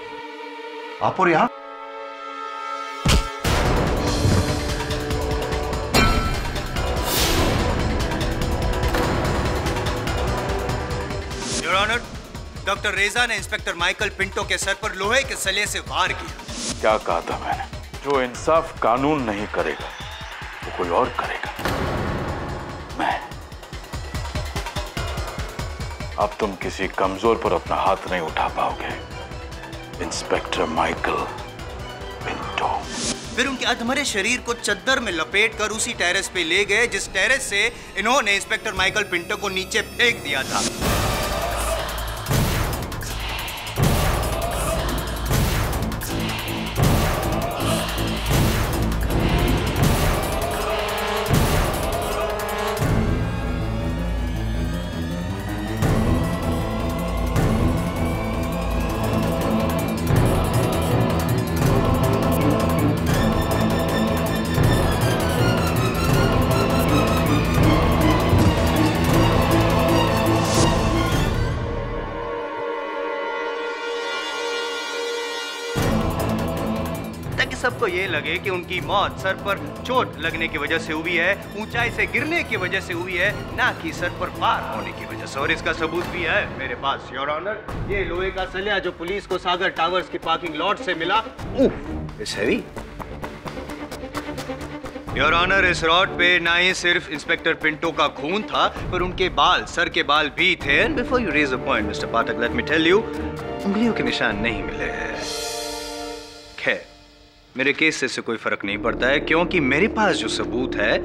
आप और यहाँ? योर ऑनर, डॉक्टर रेजा ने इंस्पेक्टर माइकल पिंटो के सर पर लोहे के सलिए से वार किया। क्या कहा था मैंने? जो इंसाफ कानून नहीं करेगा वो कोई और करेगा। मैं। अब तुम किसी कमजोर पर अपना हाथ नहीं उठा पाओगे, इंस्पेक्टर माइकल पिंटो। फिर उनके अधमरे शरीर को चद्दर में लपेटकर उसी टेरेस पे ले गए जिस टेरेस से इन्होंने इंस्पेक्टर माइकल पिंटो को नीचे फेंक दिया था। सबको ये लगे कि उनकी मौत सर पर चोट लगने की वजह से हुई है, ऊंचाई से गिरने की वजह से हुई है, ना कि सर पर वार होने की वजह से। और इसका सबूत भी है मेरे पास योर ऑनर। ये लोहे का सलिया जो पुलिस को सागर टावर्स की पार्किंग लॉट से मिला, इट्स हेवी। योर ऑनर, इस रॉड पे ना ही सिर्फ इंस्पेक्टर पिंटो का खून था, पर उनके बाल, सर के बाल भी थे। And before you raise a point mister Pathak, let me tell you, उंगलियों के निशान नहीं मिले हैं। खैर, मेरे केस से इससे कोई फर्क नहीं पड़ता है, क्योंकि मेरे पास जो सबूत है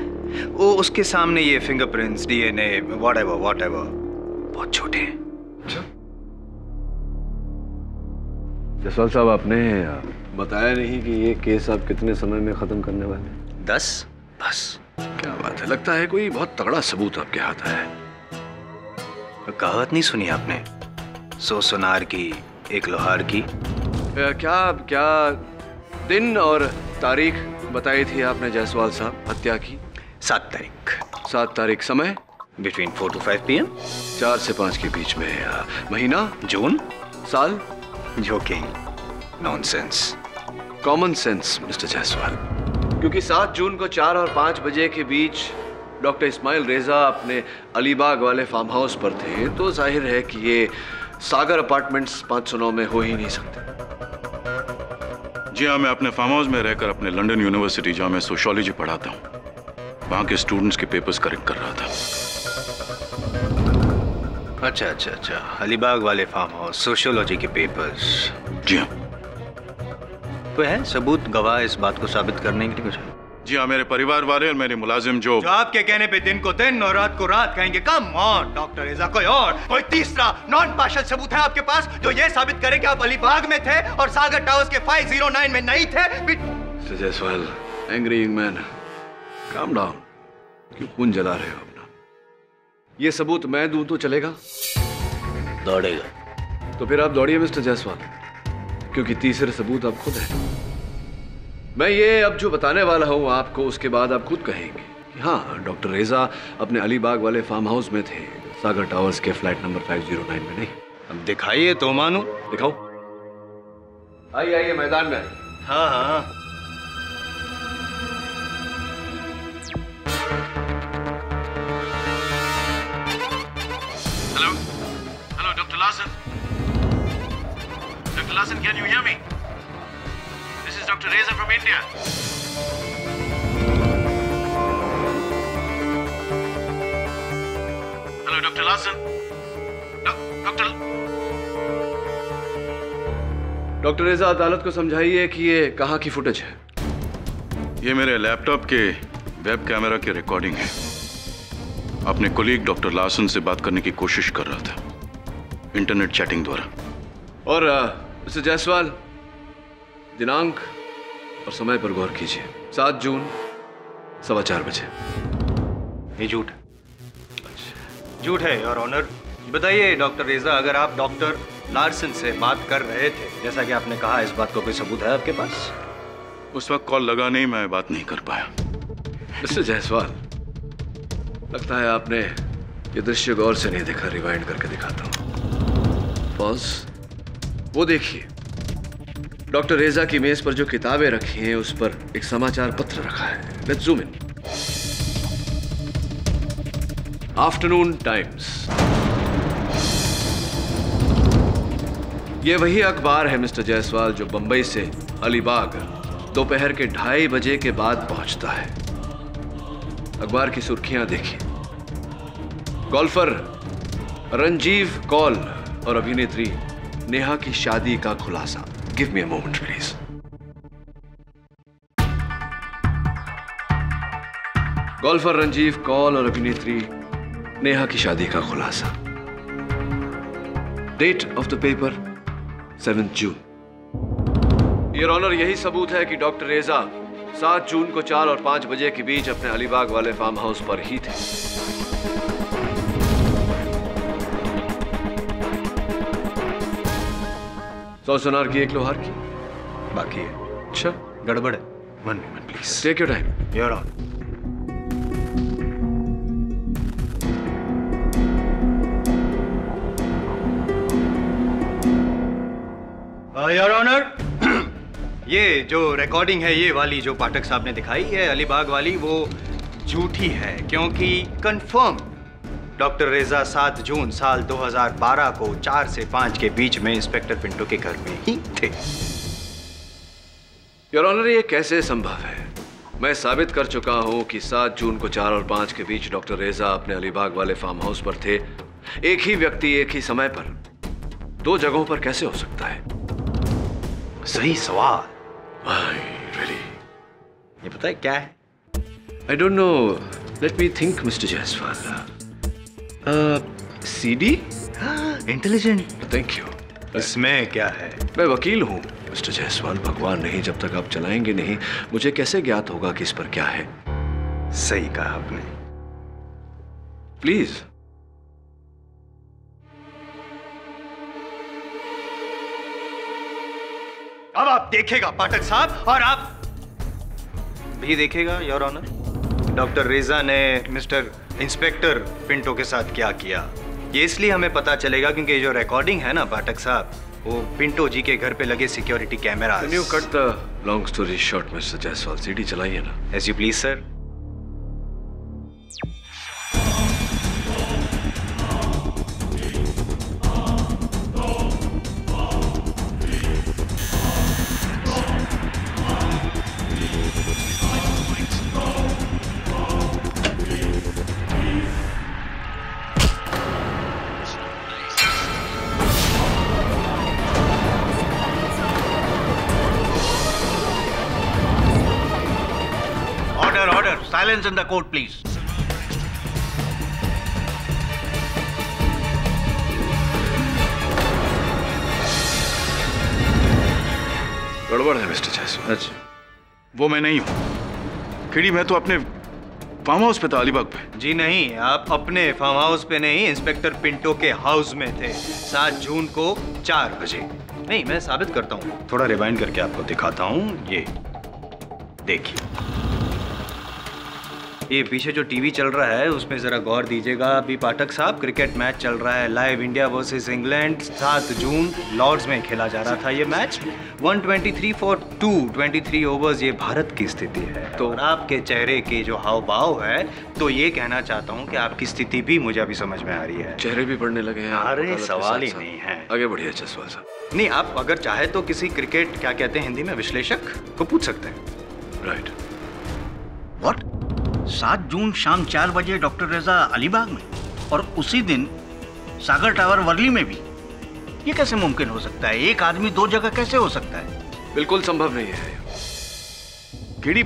वो उसके सामने ये फिंगरप्रिंट्स, डीएनए, व्हाटएवर बहुत छोटे हैं। जसवाल साहब, आपने बताया नहीं कि ये केस आप कितने समय में खत्म करने वाले हैं? 10 बस। क्या बात है, लगता है कोई बहुत तगड़ा सबूत आपके हाथ है। कहावत नहीं सुनी आपने, 100 सुनार की एक लोहार की? क्या दिन और तारीख बताई थी आपने जायसवाल साहब हत्या की? 7 तारीख। 7 तारीख, समय बिटवीन 4 to 5 PM, 4 से 5 के बीच में। महीना जून, साल joking, nonsense, common sense mister Jaiswal. क्योंकि 7 जून को 4 और 5 बजे के बीच डॉक्टर इस्माइल रेजा अपने अलीबाग वाले फार्म हाउस पर थे, तो जाहिर है कि ये सागर अपार्टमेंट्स 509 में हो ही नहीं सकते। जी हाँ, मैं अपने फार्म हाउस में रहकर अपने लंदन यूनिवर्सिटी जहाँ मैं सोशियोलॉजी पढ़ाता हूँ, वहाँ के स्टूडेंट्स के पेपर्स करेक्ट कर रहा था। अच्छा, अलीबाग वाले फार्म हाउस, सोशियोलॉजी के पेपर्स। जी हाँ। तो है सबूत, गवाह इस बात को साबित करने के लिए कुछ? जी हाँ, मेरे परिवार वाले और मेरे मुलाजिम जो आपके कहने पे दिन को दिन और रात को रात कहेंगे। कम ऑन डॉक्टर रेजा, कोई तीसरा नॉन पार्शियल सबूत है आपके पास जो ये साबित करे कि आप अलीबाग में थे और सागर टावर्स के 509 में नहीं थे? Mister Jaiswal, angry young man, calm down. क्यों खून जला रहे हो अपना? ये सबूत मैं दूं तो चलेगा? दौड़ेगा। तो फिर आप दौड़िए मिस्टर जायसवाल, क्योंकि तीसरे सबूत आप खुद हैं। मैं ये अब जो बताने वाला हूँ आपको, उसके बाद आप खुद कहेंगे कि हाँ, डॉक्टर रेजा अपने अलीबाग वाले फार्म हाउस में थे, सागर टावर्स के फ्लैट नंबर 509 में नहीं। अब दिखाइए तो मानूं। दिखाओ। आइए मैदान में। हाँ। Hello doctor Larsen. Doctor Larsen, can you hear me? This is Dr. Reza from India. Hello, Dr. Larson. Doctor रेजा, अदालत को समझाइए कि ये कहाँ की फुटेज है। ये मेरे लैपटॉप के वेब कैमरा की रिकॉर्डिंग है। अपने कोलीग डॉक्टर लासन से बात करने की कोशिश कर रहा था, इंटरनेट चैटिंग द्वारा। और मिस्टर जायसवाल, दिनांक और समय पर गौर कीजिए। 7 जून 4:15 बजे। ये झूठ है योर ऑनर। बताइए डॉक्टर रेजा, अगर आप डॉक्टर लार्सन से बात कर रहे थे, जैसा कि आपने कहा, इस बात का कोई सबूत है आपके पास? उस वक्त कॉल लगा नहीं, मैं बात नहीं कर पाया। मिस्टर जायसवाल, लगता है आपने ये दृश्य गौर से नहीं देखा। रिवाइंड करके दिखाता हूँ। पॉज। वो देखिए, डॉक्टर रेजा की मेज पर जो किताबें रखी हैं उस पर एक समाचार पत्र रखा है। Let's zoom in. Afternoon times. यह वही अखबार है मिस्टर जायसवाल जो बंबई से अलीबाग दोपहर के 2:30 बजे के बाद पहुंचता है। अखबार की सुर्खियां देखिए। गोल्फर रंजीव कौल और अभिनेत्री नेहा की शादी का खुलासा। Give me a moment please. Golfer Ranjeev Kaul और अभिनेत्री नेहा की शादी का खुलासा। Date of the paper 7 June. Your honour, यही सबूत है कि डॉक्टर रेजा 7 जून को 4 और 5 बजे के बीच अपने अलीबाग वाले फार्म हाउस पर ही थे। सौ सोनार की 1 लोहार की बाकी है। अच्छा, गड़बड़ है। 1 minute please. Take your time. Your honour. Your honour, ये जो रिकॉर्डिंग है, ये वाली जो पाठक साहब ने दिखाई है अलीबाग वाली, वो झूठी है क्योंकि कंफर्म डॉक्टर रेजा 7 जून साल 2012 को 4 से 5 के बीच में इंस्पेक्टर पिंटो के घर में ही थे। योर ऑनर, ये कैसे संभव है? मैं साबित कर चुका हूं कि 7 जून को 4 और 5 के बीच डॉक्टर रेजा अपने अलीबाग वाले फार्म हाउस पर थे। एक ही व्यक्ति एक ही समय पर 2 जगहों पर कैसे हो सकता है? सही सवाल। Really? ये पता है क्या है? I don't know. Let me think, Mr. Jaiswal. CD? Intelligent. Thank you. इसमें क्या है? मैं वकील हूँ मिस्टर जायसवाल। भगवान नहीं, जब तक आप चलाएंगे नहीं मुझे कैसे ज्ञात होगा कि इस पर क्या है? सही कहा आपने। प्लीज। अब आप देखेगा पाठक साहब, और आप भी देखेगा योर ऑनर, डॉक्टर रेजा ने मिस्टर इंस्पेक्टर पिंटो के साथ क्या किया। ये इसलिए हमें पता चलेगा क्योंकि जो रिकॉर्डिंग है ना पाठक साहब, वो पिंटो जी के घर पे लगे security camera. Can you cut the long story short, mister Jaiswal? CD चलाइए ना। As you please, sir. Silence in the court, please. गड़बड़ है मिस्टर जायसवाल। अच्छा, वो मैं नहीं हूँ। खिड़ी, मैं तो अपने फार्म हाउस पे था अलीबाग पे। जी नहीं, आप अपने फार्म हाउस पे नहीं, इंस्पेक्टर पिंटो के हाउस में थे 7 जून को 4 बजे। नहीं, मैं साबित करता हूँ, थोड़ा रिवाइंड करके आपको दिखाता हूँ। ये देखिए, ये पीछे जो टीवी चल रहा है उसमें जरा गौर दीजिएगा। अभी पाठक साहब, क्रिकेट मैच चल रहा है लाइव, इंडिया वर्सेस इंग्लैंड। 7 जून लॉर्ड्स में खेला जा रहा था ये मैच। 123 फॉर 223 ओवर्स ये भारत की स्थिति है। तो आपके चेहरे के जो हाव भाव है, तो ये कहना चाहता हूँ कि आपकी स्थिति भी मुझे अभी समझ में आ रही है। चेहरे भी पढ़ने लगे हैं? अरे सवाल ही नहीं है। आगे बढ़िए जायसवाल साहब। नहीं, आप अगर चाहे तो किसी क्रिकेट, क्या कहते हैं हिंदी में, विश्लेषक को पूछ सकते हैं। राइट। व्हाट? 7 जून शाम 4 बजे डॉक्टर रेजा अलीबाग में, और उसी दिन सागर टावर वर्ली में भी? ये कैसे मुमकिन हो सकता है? एक आदमी 2 जगह कैसे हो सकता है? बिल्कुल संभव नहीं है। केडी,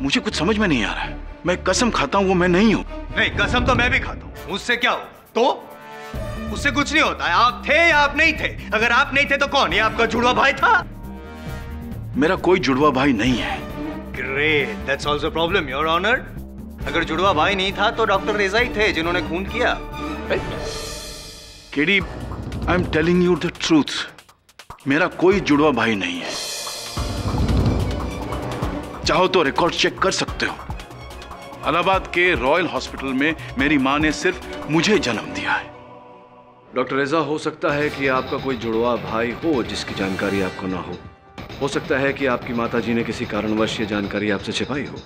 मुझे कुछ समझ में नहीं आ रहा है। मैं कसम खाता हूँ वो मैं नहीं हूँ। नहीं, कसम तो मैं भी खाता हूँ। उससे क्या हो? तो उससे कुछ नहीं होता है। आप थे या आप नहीं थे? अगर आप नहीं थे तो कौन? ये आपका जुड़वा भाई था? मेरा कोई जुड़वा भाई नहीं है। Great, that's also a problem, Your Honor. अगर जुड़वा भाई नहीं था तो डॉक्टर रेजा ही थे जिन्होंने खून किया। KD, I am telling you the truth. मेरा कोई जुड़वा भाई नहीं है। चाहो तो रिकॉर्ड चेक कर सकते हो। इलाहाबाद के रॉयल हॉस्पिटल में मेरी मां ने सिर्फ मुझे जन्म दिया है। डॉक्टर रेजा, हो सकता है कि आपका कोई जुड़वा भाई हो जिसकी जानकारी आपको ना हो। हो सकता है कि आपकी माताजी ने किसी कारणवश ये जानकारी आपसे छिपाई हो।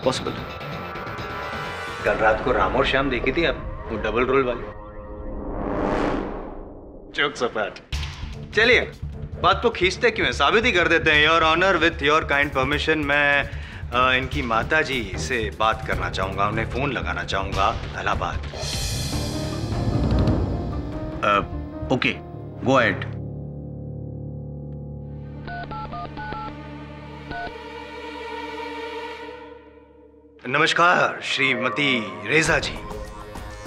पॉसिबल है। कल रात को राम और श्याम देखी थी आप, वो डबल रोल वाली। जोक सपाट। चलिए, बात को खींचते क्यों है, साबित ही कर देते हैं। Your honour, with your kind permission मैं इनकी माताजी से बात करना चाहूंगा, उन्हें फोन लगाना चाहूंगा इलाहाबाद। Okay, go ahead. नमस्कार श्रीमती रेजा जी,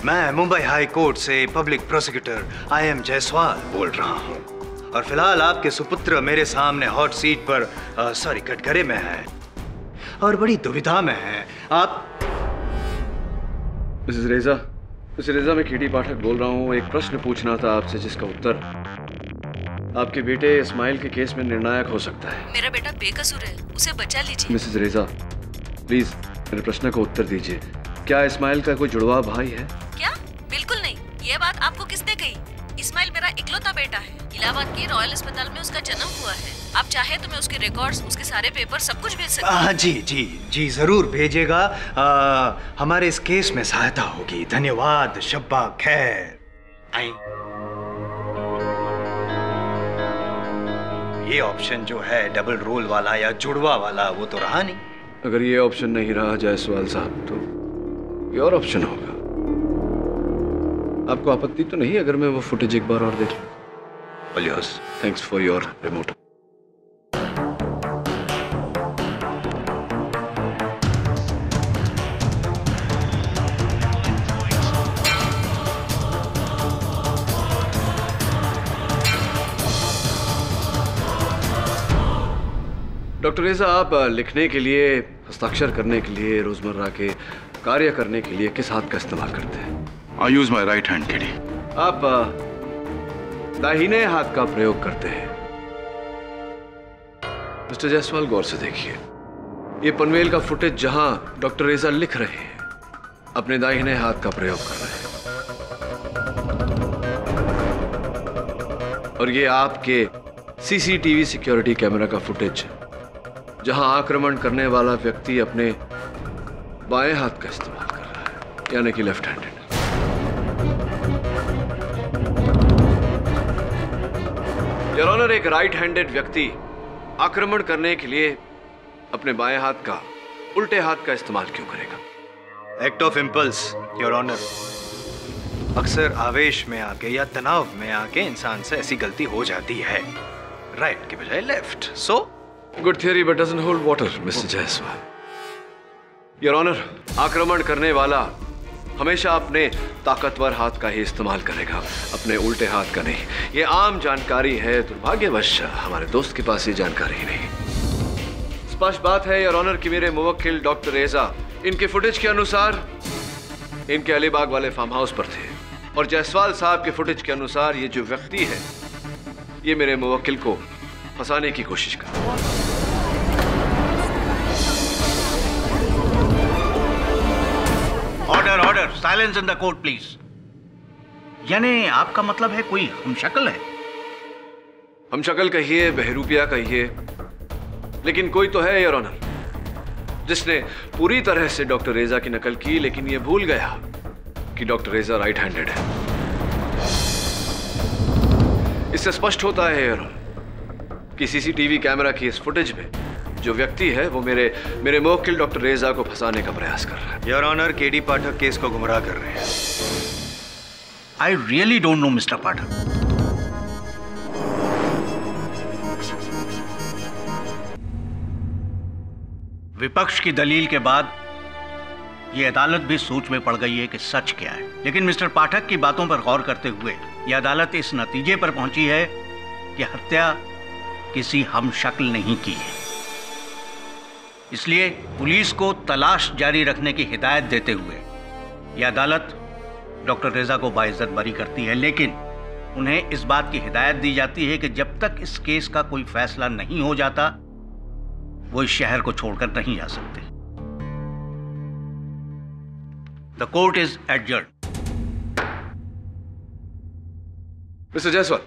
मैं मुंबई हाई कोर्ट से पब्लिक प्रोसिक्यूटर IM जायसवाल बोल रहा हूँ और फिलहाल आपके सुपुत्र मेरे सामने हॉट सीट पर सॉरी कटघरे में है और बड़ी दुविधा में है। आप मिसेस रेजा, मैं केडी पाठक बोल रहा हूँ। एक प्रश्न पूछना था आपसे जिसका उत्तर आपके बेटे इस्माइल के केस में निर्णायक हो सकता है। मेरा बेटा बेकसूर है, उसे बचा लीजिए। मिसेस रेजा, प्लीज मेरे प्रश्न का उत्तर दीजिए। क्या इस्माइल का कोई जुड़वा भाई है? क्या? बिल्कुल नहीं। ये बात आपको किसने कही? इस्माइल मेरा इकलौता बेटा है। इलाहाबाद के रॉयल अस्पताल में उसका जन्म हुआ है। आप चाहे तो मैं उसके रिकॉर्ड्स, उसके सारे पेपर सब कुछ भेज सकती हूँ। जी जरूर भेजेगा। हमारे इस केस में सहायता होगी। धन्यवाद। शब्बा खैर। ये ऑप्शन जो है डबल रोल वाला या जुड़वा वाला, वो तो रहा नहीं। अगर ये ऑप्शन नहीं रहा जायसवाल साहब, तो ये और ऑप्शन होगा। आपको आपत्ति तो नहीं अगर मैं वो फुटेज एक बार और देख लूं? Thanks for your remote. Doctor रेजा, आप लिखने के लिए, हस्ताक्षर करने के लिए, रोजमर्रा के कार्य करने के लिए किस हाथ का इस्तेमाल करते हैं? I use my right hand, KD. आप दाहिने हाथ का प्रयोग करते हैं। मिस्टर जायसवाल, गौर से देखिए, ये पनवेल का फुटेज जहां डॉक्टर रेजा लिख रहे हैं, अपने दाहिने हाथ का प्रयोग कर रहे हैं। और ये आपके CCTV सिक्योरिटी कैमरा का फुटेज जहां आक्रमण करने वाला व्यक्ति अपने बाएं हाथ का इस्तेमाल कर रहा है, यानी कि लेफ्ट हैंडेड। योर ऑनर, एक राइट हैंडेड व्यक्ति आक्रमण करने के लिए अपने बाएं हाथ का उल्टे हाथ का इस्तेमाल क्यों करेगा? Act of impulse, your honour. अक्सर आवेश में आके या तनाव में आके इंसान से ऐसी गलती हो जाती है, राइट के बजाय left. So good theory but doesn't hold water, mister Jaiswal. Your honour, आक्रमण करने वाला हमेशा अपने ताकतवर हाथ का ही इस्तेमाल करेगा, अपने उल्टे हाथ का नहीं। ये आम जानकारी है, दुर्भाग्यवश हमारे दोस्त के पास ये जानकारी ही नहीं। स्पष्ट बात है योर ऑनर कि मेरे मुवक्किल डॉक्टर रेजा इनके फुटेज के अनुसार इनके अलीबाग वाले फार्म हाउस पर थे, और जायसवाल साहब के फुटेज के अनुसार ये जो व्यक्ति है, ये मेरे मुवक्किल को फंसाने की कोशिश कर रहा है। Order, order, silence in the court please. यानी आपका मतलब है कोई हमशक्ल है? हमशक्ल कहिए, बहरूपिया कहिए, लेकिन कोई तो है योर ऑनर, जिसने पूरी तरह से डॉक्टर रेजा की नकल की, लेकिन ये भूल गया कि डॉक्टर रेजा राइट हैंडेड है। इससे स्पष्ट होता है योर ऑनर कि CCTV कैमरा की इस फुटेज में जो व्यक्ति है वो मेरे मुवक्किल डॉक्टर रेजा को फंसाने का प्रयास कर रहा है। Your honour, KD Pathak case को गुमराह कर रहे हैं। I really don't know mister Pathak. विपक्ष की दलील के बाद यह अदालत भी सोच में पड़ गई है कि सच क्या है, लेकिन मिस्टर पाठक की बातों पर गौर करते हुए यह अदालत इस नतीजे पर पहुंची है कि हत्या किसी हमशक्ल नहीं की है। इसलिए पुलिस को तलाश जारी रखने की हिदायत देते हुए यह अदालत डॉक्टर रेजा को बाइज्जत बरी करती है, लेकिन उन्हें इस बात की हिदायत दी जाती है कि जब तक इस केस का कोई फैसला नहीं हो जाता वो इस शहर को छोड़कर नहीं जा सकते। The court is adjourned. Mister Jaiswal,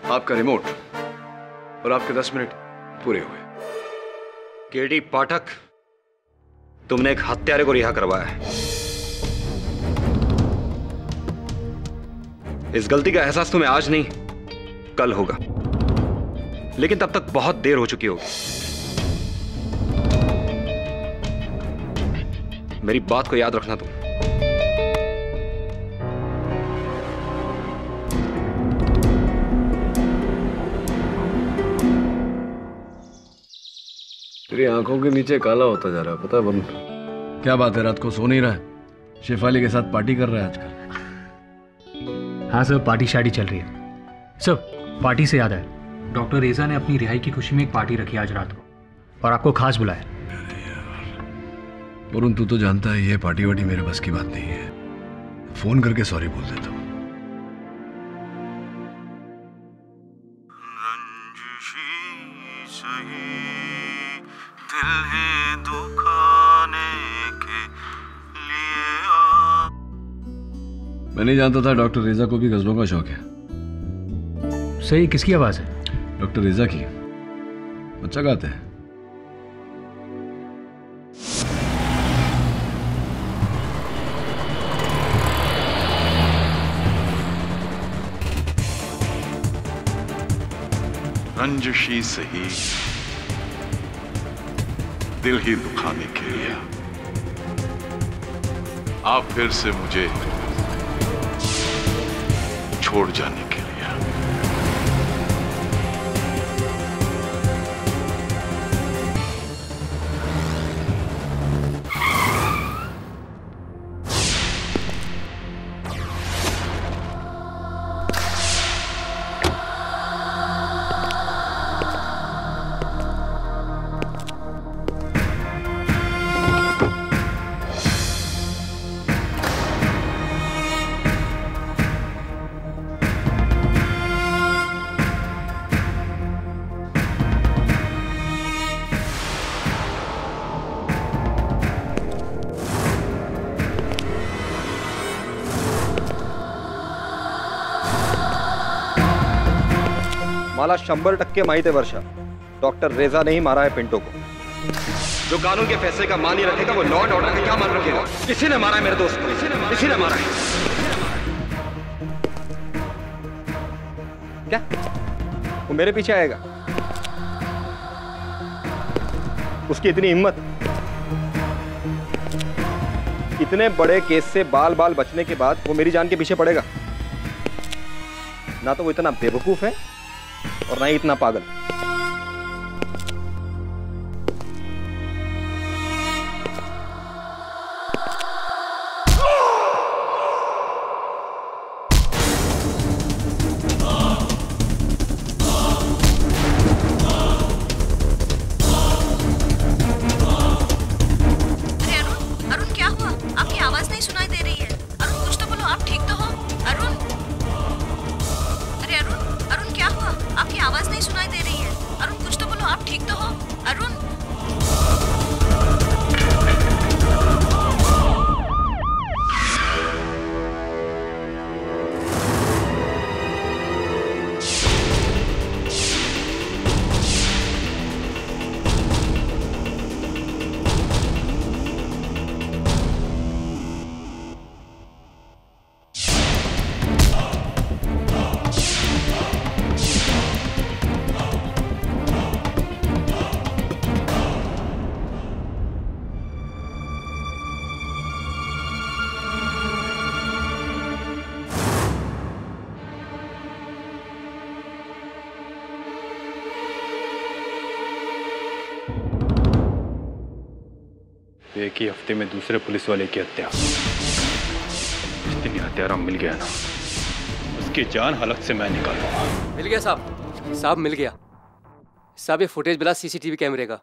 आपका रिमोट और आपके 10 मिनट पूरे हुए। केडी पाठक, तुमने एक हत्यारे को रिहा करवाया है। इस गलती का एहसास तुम्हें आज नहीं, कल होगा, लेकिन तब तक बहुत देर हो चुकी होगी। मेरी बात को याद रखना तुम। तेरी आंखों के नीचे काला होता जा रहा है, पता है वरुण? क्या बात है, रात को सो नहीं रहा है? शेफाली के साथ पार्टी कर रहा है आजकल? हाँ सर, पार्टी शादी चल रही है। सर, पार्टी से याद है, डॉक्टर रेजा ने अपनी रिहाई की खुशी में एक पार्टी रखी आज रात को और आपको खास बुलाया। वरुण, तू तो जानता है ये पार्टी वार्टी मेरे बस की बात नहीं है। फोन करके सॉरी बोल देता हूँ। मैं नहीं जानता था डॉक्टर रेजा को भी गजलों का शौक है। सही, किसकी आवाज है? डॉक्टर रेजा की। अच्छा गाते हैं। रंजिशी सही, दिल ही दुखाने के लिए आप फिर से मुझे छोड़ जाने के लिए। मला 100% माहित है वर्षा, डॉक्टर रेजा ने ही मारा है पिंटो को। जो कानून के फैसले का मान ही रखेगा वो लॉ एंड ऑर्डर का क्या मान रखेगा? इसी ने मारा है मेरे दोस्त को, इसी ने मारा है। क्या वो मेरे पीछे आएगा? उसकी इतनी हिम्मत, इतने बड़े केस से बाल बाल बचने के बाद वो मेरी जान के पीछे पड़ेगा? ना तो वो इतना बेवकूफ है और ना ही इतना पागल। अरुण, क्या हुआ? आपकी आवाज नहीं सुनाई दे रही है। अरुण, कुछ तो बोलो, आप ठीक तो हो? अरुण, अरे अरुण, क्या हुआ? आपकी आवाज नहीं सुनाई दे रही है। अरुण, कुछ तो बोलो, आप ठीक तो हो? अरुण, एक ही हफ्ते में दूसरे पुलिस वाले की हत्या। जिस दिन हत्यारा मिल गया ना, उसकी जान हलक से मैं निकालूंगा। मिल गया साहब, साहब मिल गया साहब। ये फुटेज मिला सीसीटीवी कैमरे का।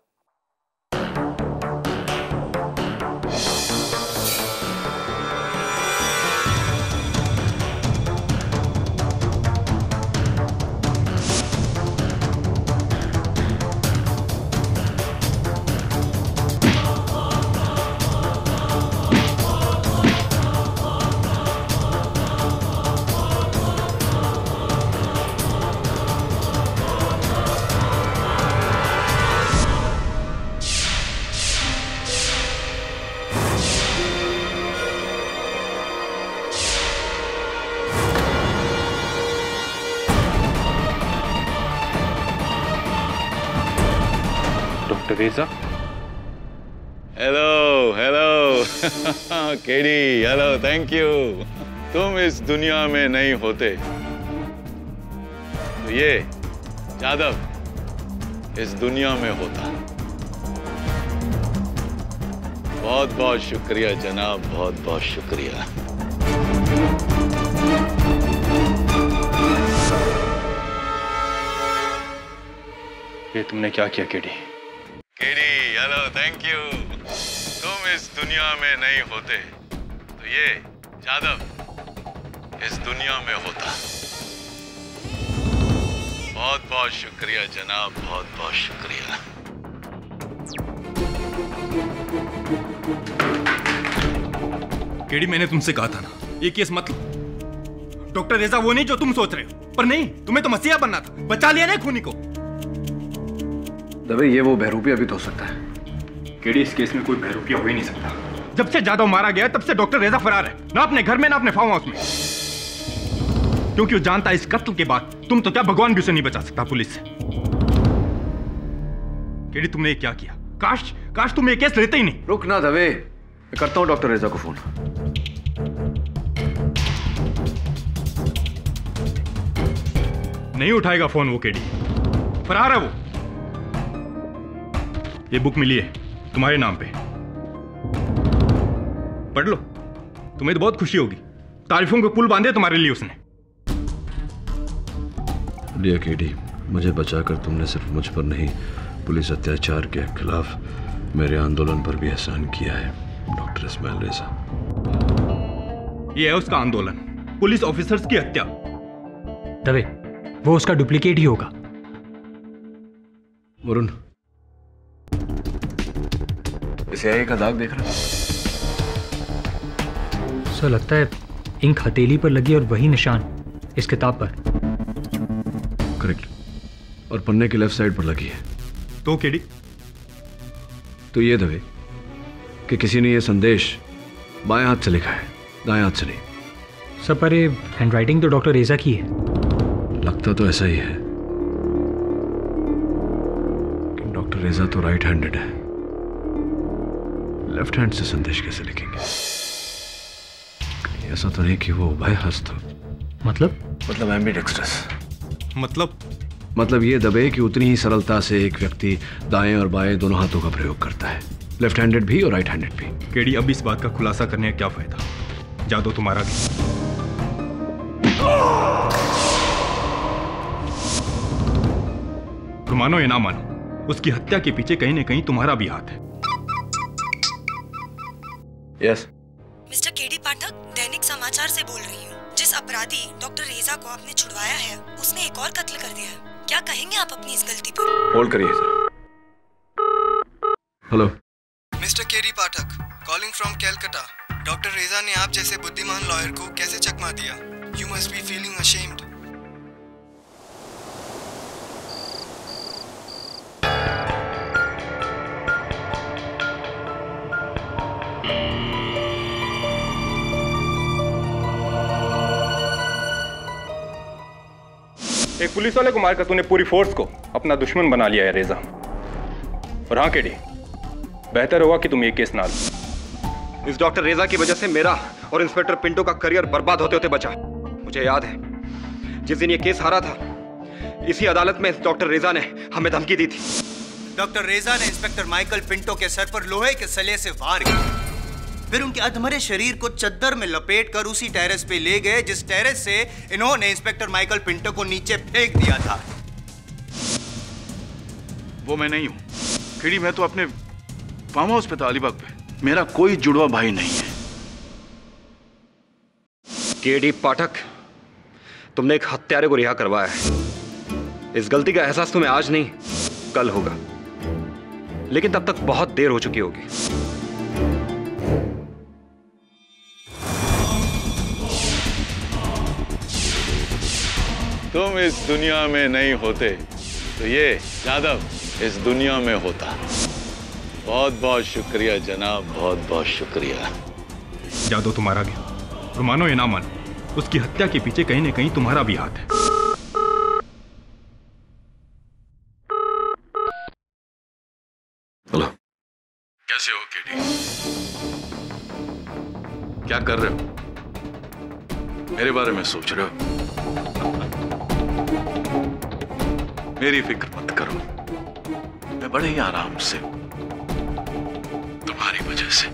डॉक्टर रेजा। Hello hello KD, hello, thank you. तुम इस दुनिया में नहीं होते तो ये जादव इस दुनिया में होता। बहुत बहुत शुक्रिया जनाब, बहुत बहुत शुक्रिया। ये तुमने क्या किया KD? KD, hello, thank you. तुम इस दुनिया में नहीं होते तो ये जादव इस दुनिया में होता। बहुत बहुत शुक्रिया जनाब, बहुत बहुत शुक्रिया। केडी, मैंने तुमसे कहा था ना, ये केस मत लो। डॉक्टर रेजा वो नहीं जो तुम सोच रहे हो, पर नहीं, तुम्हें तो मसीहा बनना था। बचा लिया ना खूनी को। दबे, ये वो बहरूपिया भी तो हो सकता है। केडी, इस केस में कोई बहरूपिया हो ही नहीं सकता। जब से जादव मारा गया तब से डॉक्टर रेजा फरार है, ना अपने घर में ना अपने फार्म हाउस में। क्योंकि वो जानता है इस कत्ल के बाद तुम तो क्या भगवान भी उसे नहीं बचा सकता पुलिस से। केडी, तुमने ये क्या किया? काश तुम ये केस लेते ही नहीं। रुक ना दबे, मैं करता हूं डॉक्टर रेजा को फोन। नहीं उठाएगा फोन वो केडी, फरार है वो। ये बुक मिली है तुम्हारे नाम पे, पढ़ लो, तुम्हें तो बहुत खुशी होगी। तारीफों के पुल बांधे तुम्हारे लिए उसने। लिया केडी, मुझे बचाकर तुमने सिर्फ मुझ पर नहीं, पुलिस अत्याचार के खिलाफ मेरे आंदोलन पर भी एहसान किया है डॉक्टर इस्माइल रेजा। ये है उसका आंदोलन, पुलिस ऑफिसर्स की हत्या। दबे, वो उसका डुप्लीकेट ही होगा। वरुण, इसे आगे का दाग देख रहा? सर, लगता है इंक हथेली पर लगी और वही निशान इस किताब पर। करेक्ट, और पन्ने के लेफ्ट साइड पर लगी है। तो केडी? तो ये दबे कि किसी ने ये संदेश बाएं हाथ से लिखा है, दाएं हाथ से नहीं। सर, पर ये हैंडराइटिंग तो डॉक्टर रेजा की है। लगता तो ऐसा ही है, कि डॉक्टर रेजा तो राइट हैंडेड है, लेफ्ट हैंड से संदेश कैसे लिखेंगे? कहीं ऐसा तो नहीं कि वो उभय हस्त हो? मतलब एम्बिडेक्स्ट्रस। मतलब ये दबे कि उतनी ही सरलता से एक व्यक्ति दाएं और बाएं दोनों हाथों का प्रयोग करता है, लेफ्ट हैंडेड भी और राइट हैंडेड भी। केडी, अब इस बात का खुलासा करने का क्या फायदा? जादू तुम्हारा भी। तो मानो या ना मानो, उसकी हत्या के पीछे कहीं न कहीं तुम्हारा भी हाथ है। यस। मिस्टर केडी पाठक, दैनिक समाचार से बोल रही हूँ। जिस अपराधी डॉक्टर रेजा को आपने छुड़वाया है, उसने एक और कत्ल कर दिया है। क्या कहेंगे आप अपनी इस गलती पर? होल्ड करिए sir. Hello mister KD Pathak, calling from Calcutta. Doctor रेजा ने आप जैसे बुद्धिमान लॉयर को कैसे चकमा दिया? You must be feeling ashamed. एक पुलिस वाले को मारकर तूने पूरी फोर्स को अपना दुश्मन बना लिया है रेजा। और हाँ केडी, बेहतर होगा कि तुम ये केस ना लो। इस डॉक्टर रेजा की वजह से मेरा और इंस्पेक्टर पिंटो का करियर बर्बाद होते होते बचा। मुझे याद है जिस दिन ये केस हारा था, इसी अदालत में डॉक्टर रेजा ने हमें धमकी दी थी। डॉक्टर रेजा ने इंस्पेक्टर माइकल पिंटो के सर पर लोहे के सले से वार किया, फिर उनके अधमरे शरीर को चद्दर में लपेटकर उसी टेरेस पे ले गए जिस टेरेस से इन्होंने इंस्पेक्टर माइकल पिंटो को नीचे फेंक दिया था। वो मैं नहीं हूं केडी, मैं तो अपने फार्म हाउस पे था अलीबाग पे। मेरा कोई जुड़वा भाई नहीं है। केडी पाठक, तुमने एक हत्यारे को रिहा करवाया है। इस गलती का एहसास तुम्हें आज नहीं कल होगा, लेकिन तब तक बहुत देर हो चुकी होगी। तुम इस दुनिया में नहीं होते तो ये जादव इस दुनिया में होता। बहुत बहुत शुक्रिया जनाब, बहुत बहुत शुक्रिया। जादू तुम्हारा गया, और मानो या ना मानो, उसकी हत्या के पीछे कहीं न कहीं तुम्हारा भी हाथ है। हेलो, कैसे हो केडी? क्या कर रहे हो? मेरे बारे में सोच रहे हो? मेरी फिक्र मत करो, मैं बड़े ही आराम से, तुम्हारी वजह से।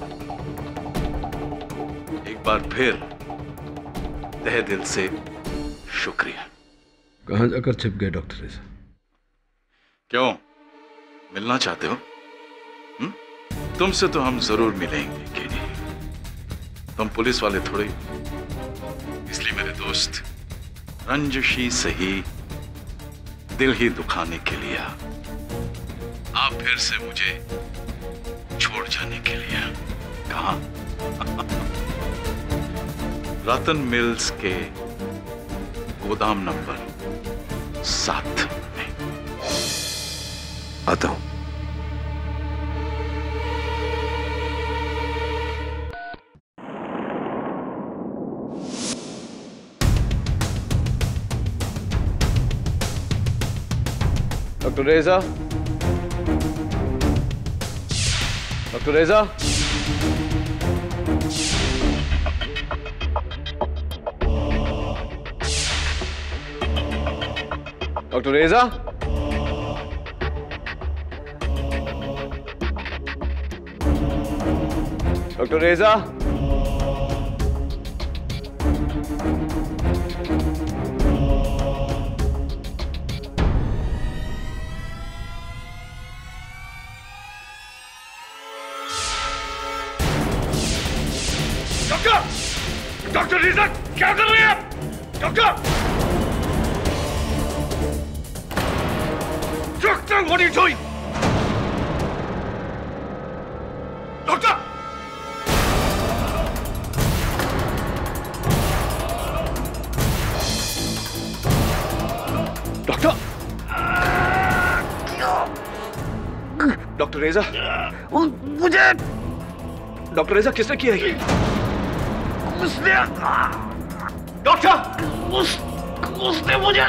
एक बार फिर तहे दिल से शुक्रिया। कहां जाकर छिप गए डॉक्टर रेजा? क्यों, मिलना चाहते हो? तुमसे तो हम जरूर मिलेंगे केडी। तुम पुलिस वाले थोड़े, इसलिए मेरे दोस्त रंजिशी सही दिल ही दुखाने के लिए आप फिर से मुझे छोड़ जाने के लिए कहा। रतन मिल्स के गोदाम नंबर 7 में आता हूं। डॉक्टर रेजा, डॉक्टर रेजा, डॉक्टर रेजा, डॉक्टर रेजा, डॉक्टर रेजा, क्या कर रहे हैं आप? Doctor, doctor, what are you doing? Doctor, doctor, doctor Reza, मुझे, डॉक्टर रेजा, किसने किया ये? उसने, डॉक्टर, उसने मुझे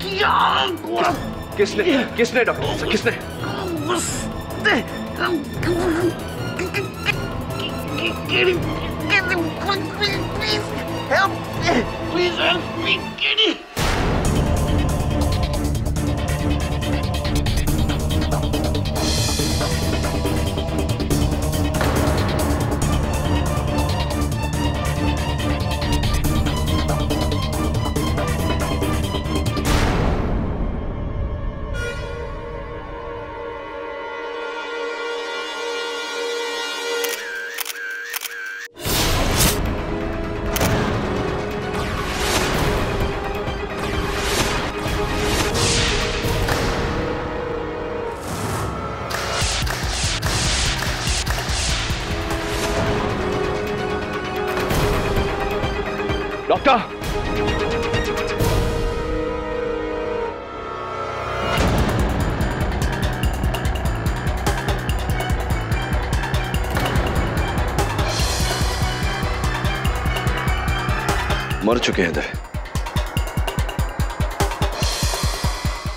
किया। किसने डॉक्टर, किसने? उसने, please help me KD. Doctor, मर चुके हैं दे।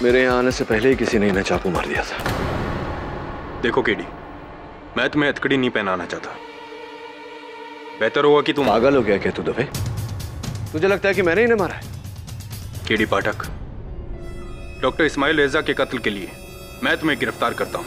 मेरे यहां आने से पहले ही किसी ने इन्हें चाकू मार दिया था। देखो केडी, मैं तुम्हें हथकड़ी नहीं पहनाना चाहता। बेहतर होगा कि तुम पागल हो गया क्या तू दबे? तुझे लगता है कि मैंने इन्हें मारा है? केडी पाठक, डॉक्टर इस्माइल रेजा के कत्ल के लिए मैं तुम्हें गिरफ्तार करता हूं।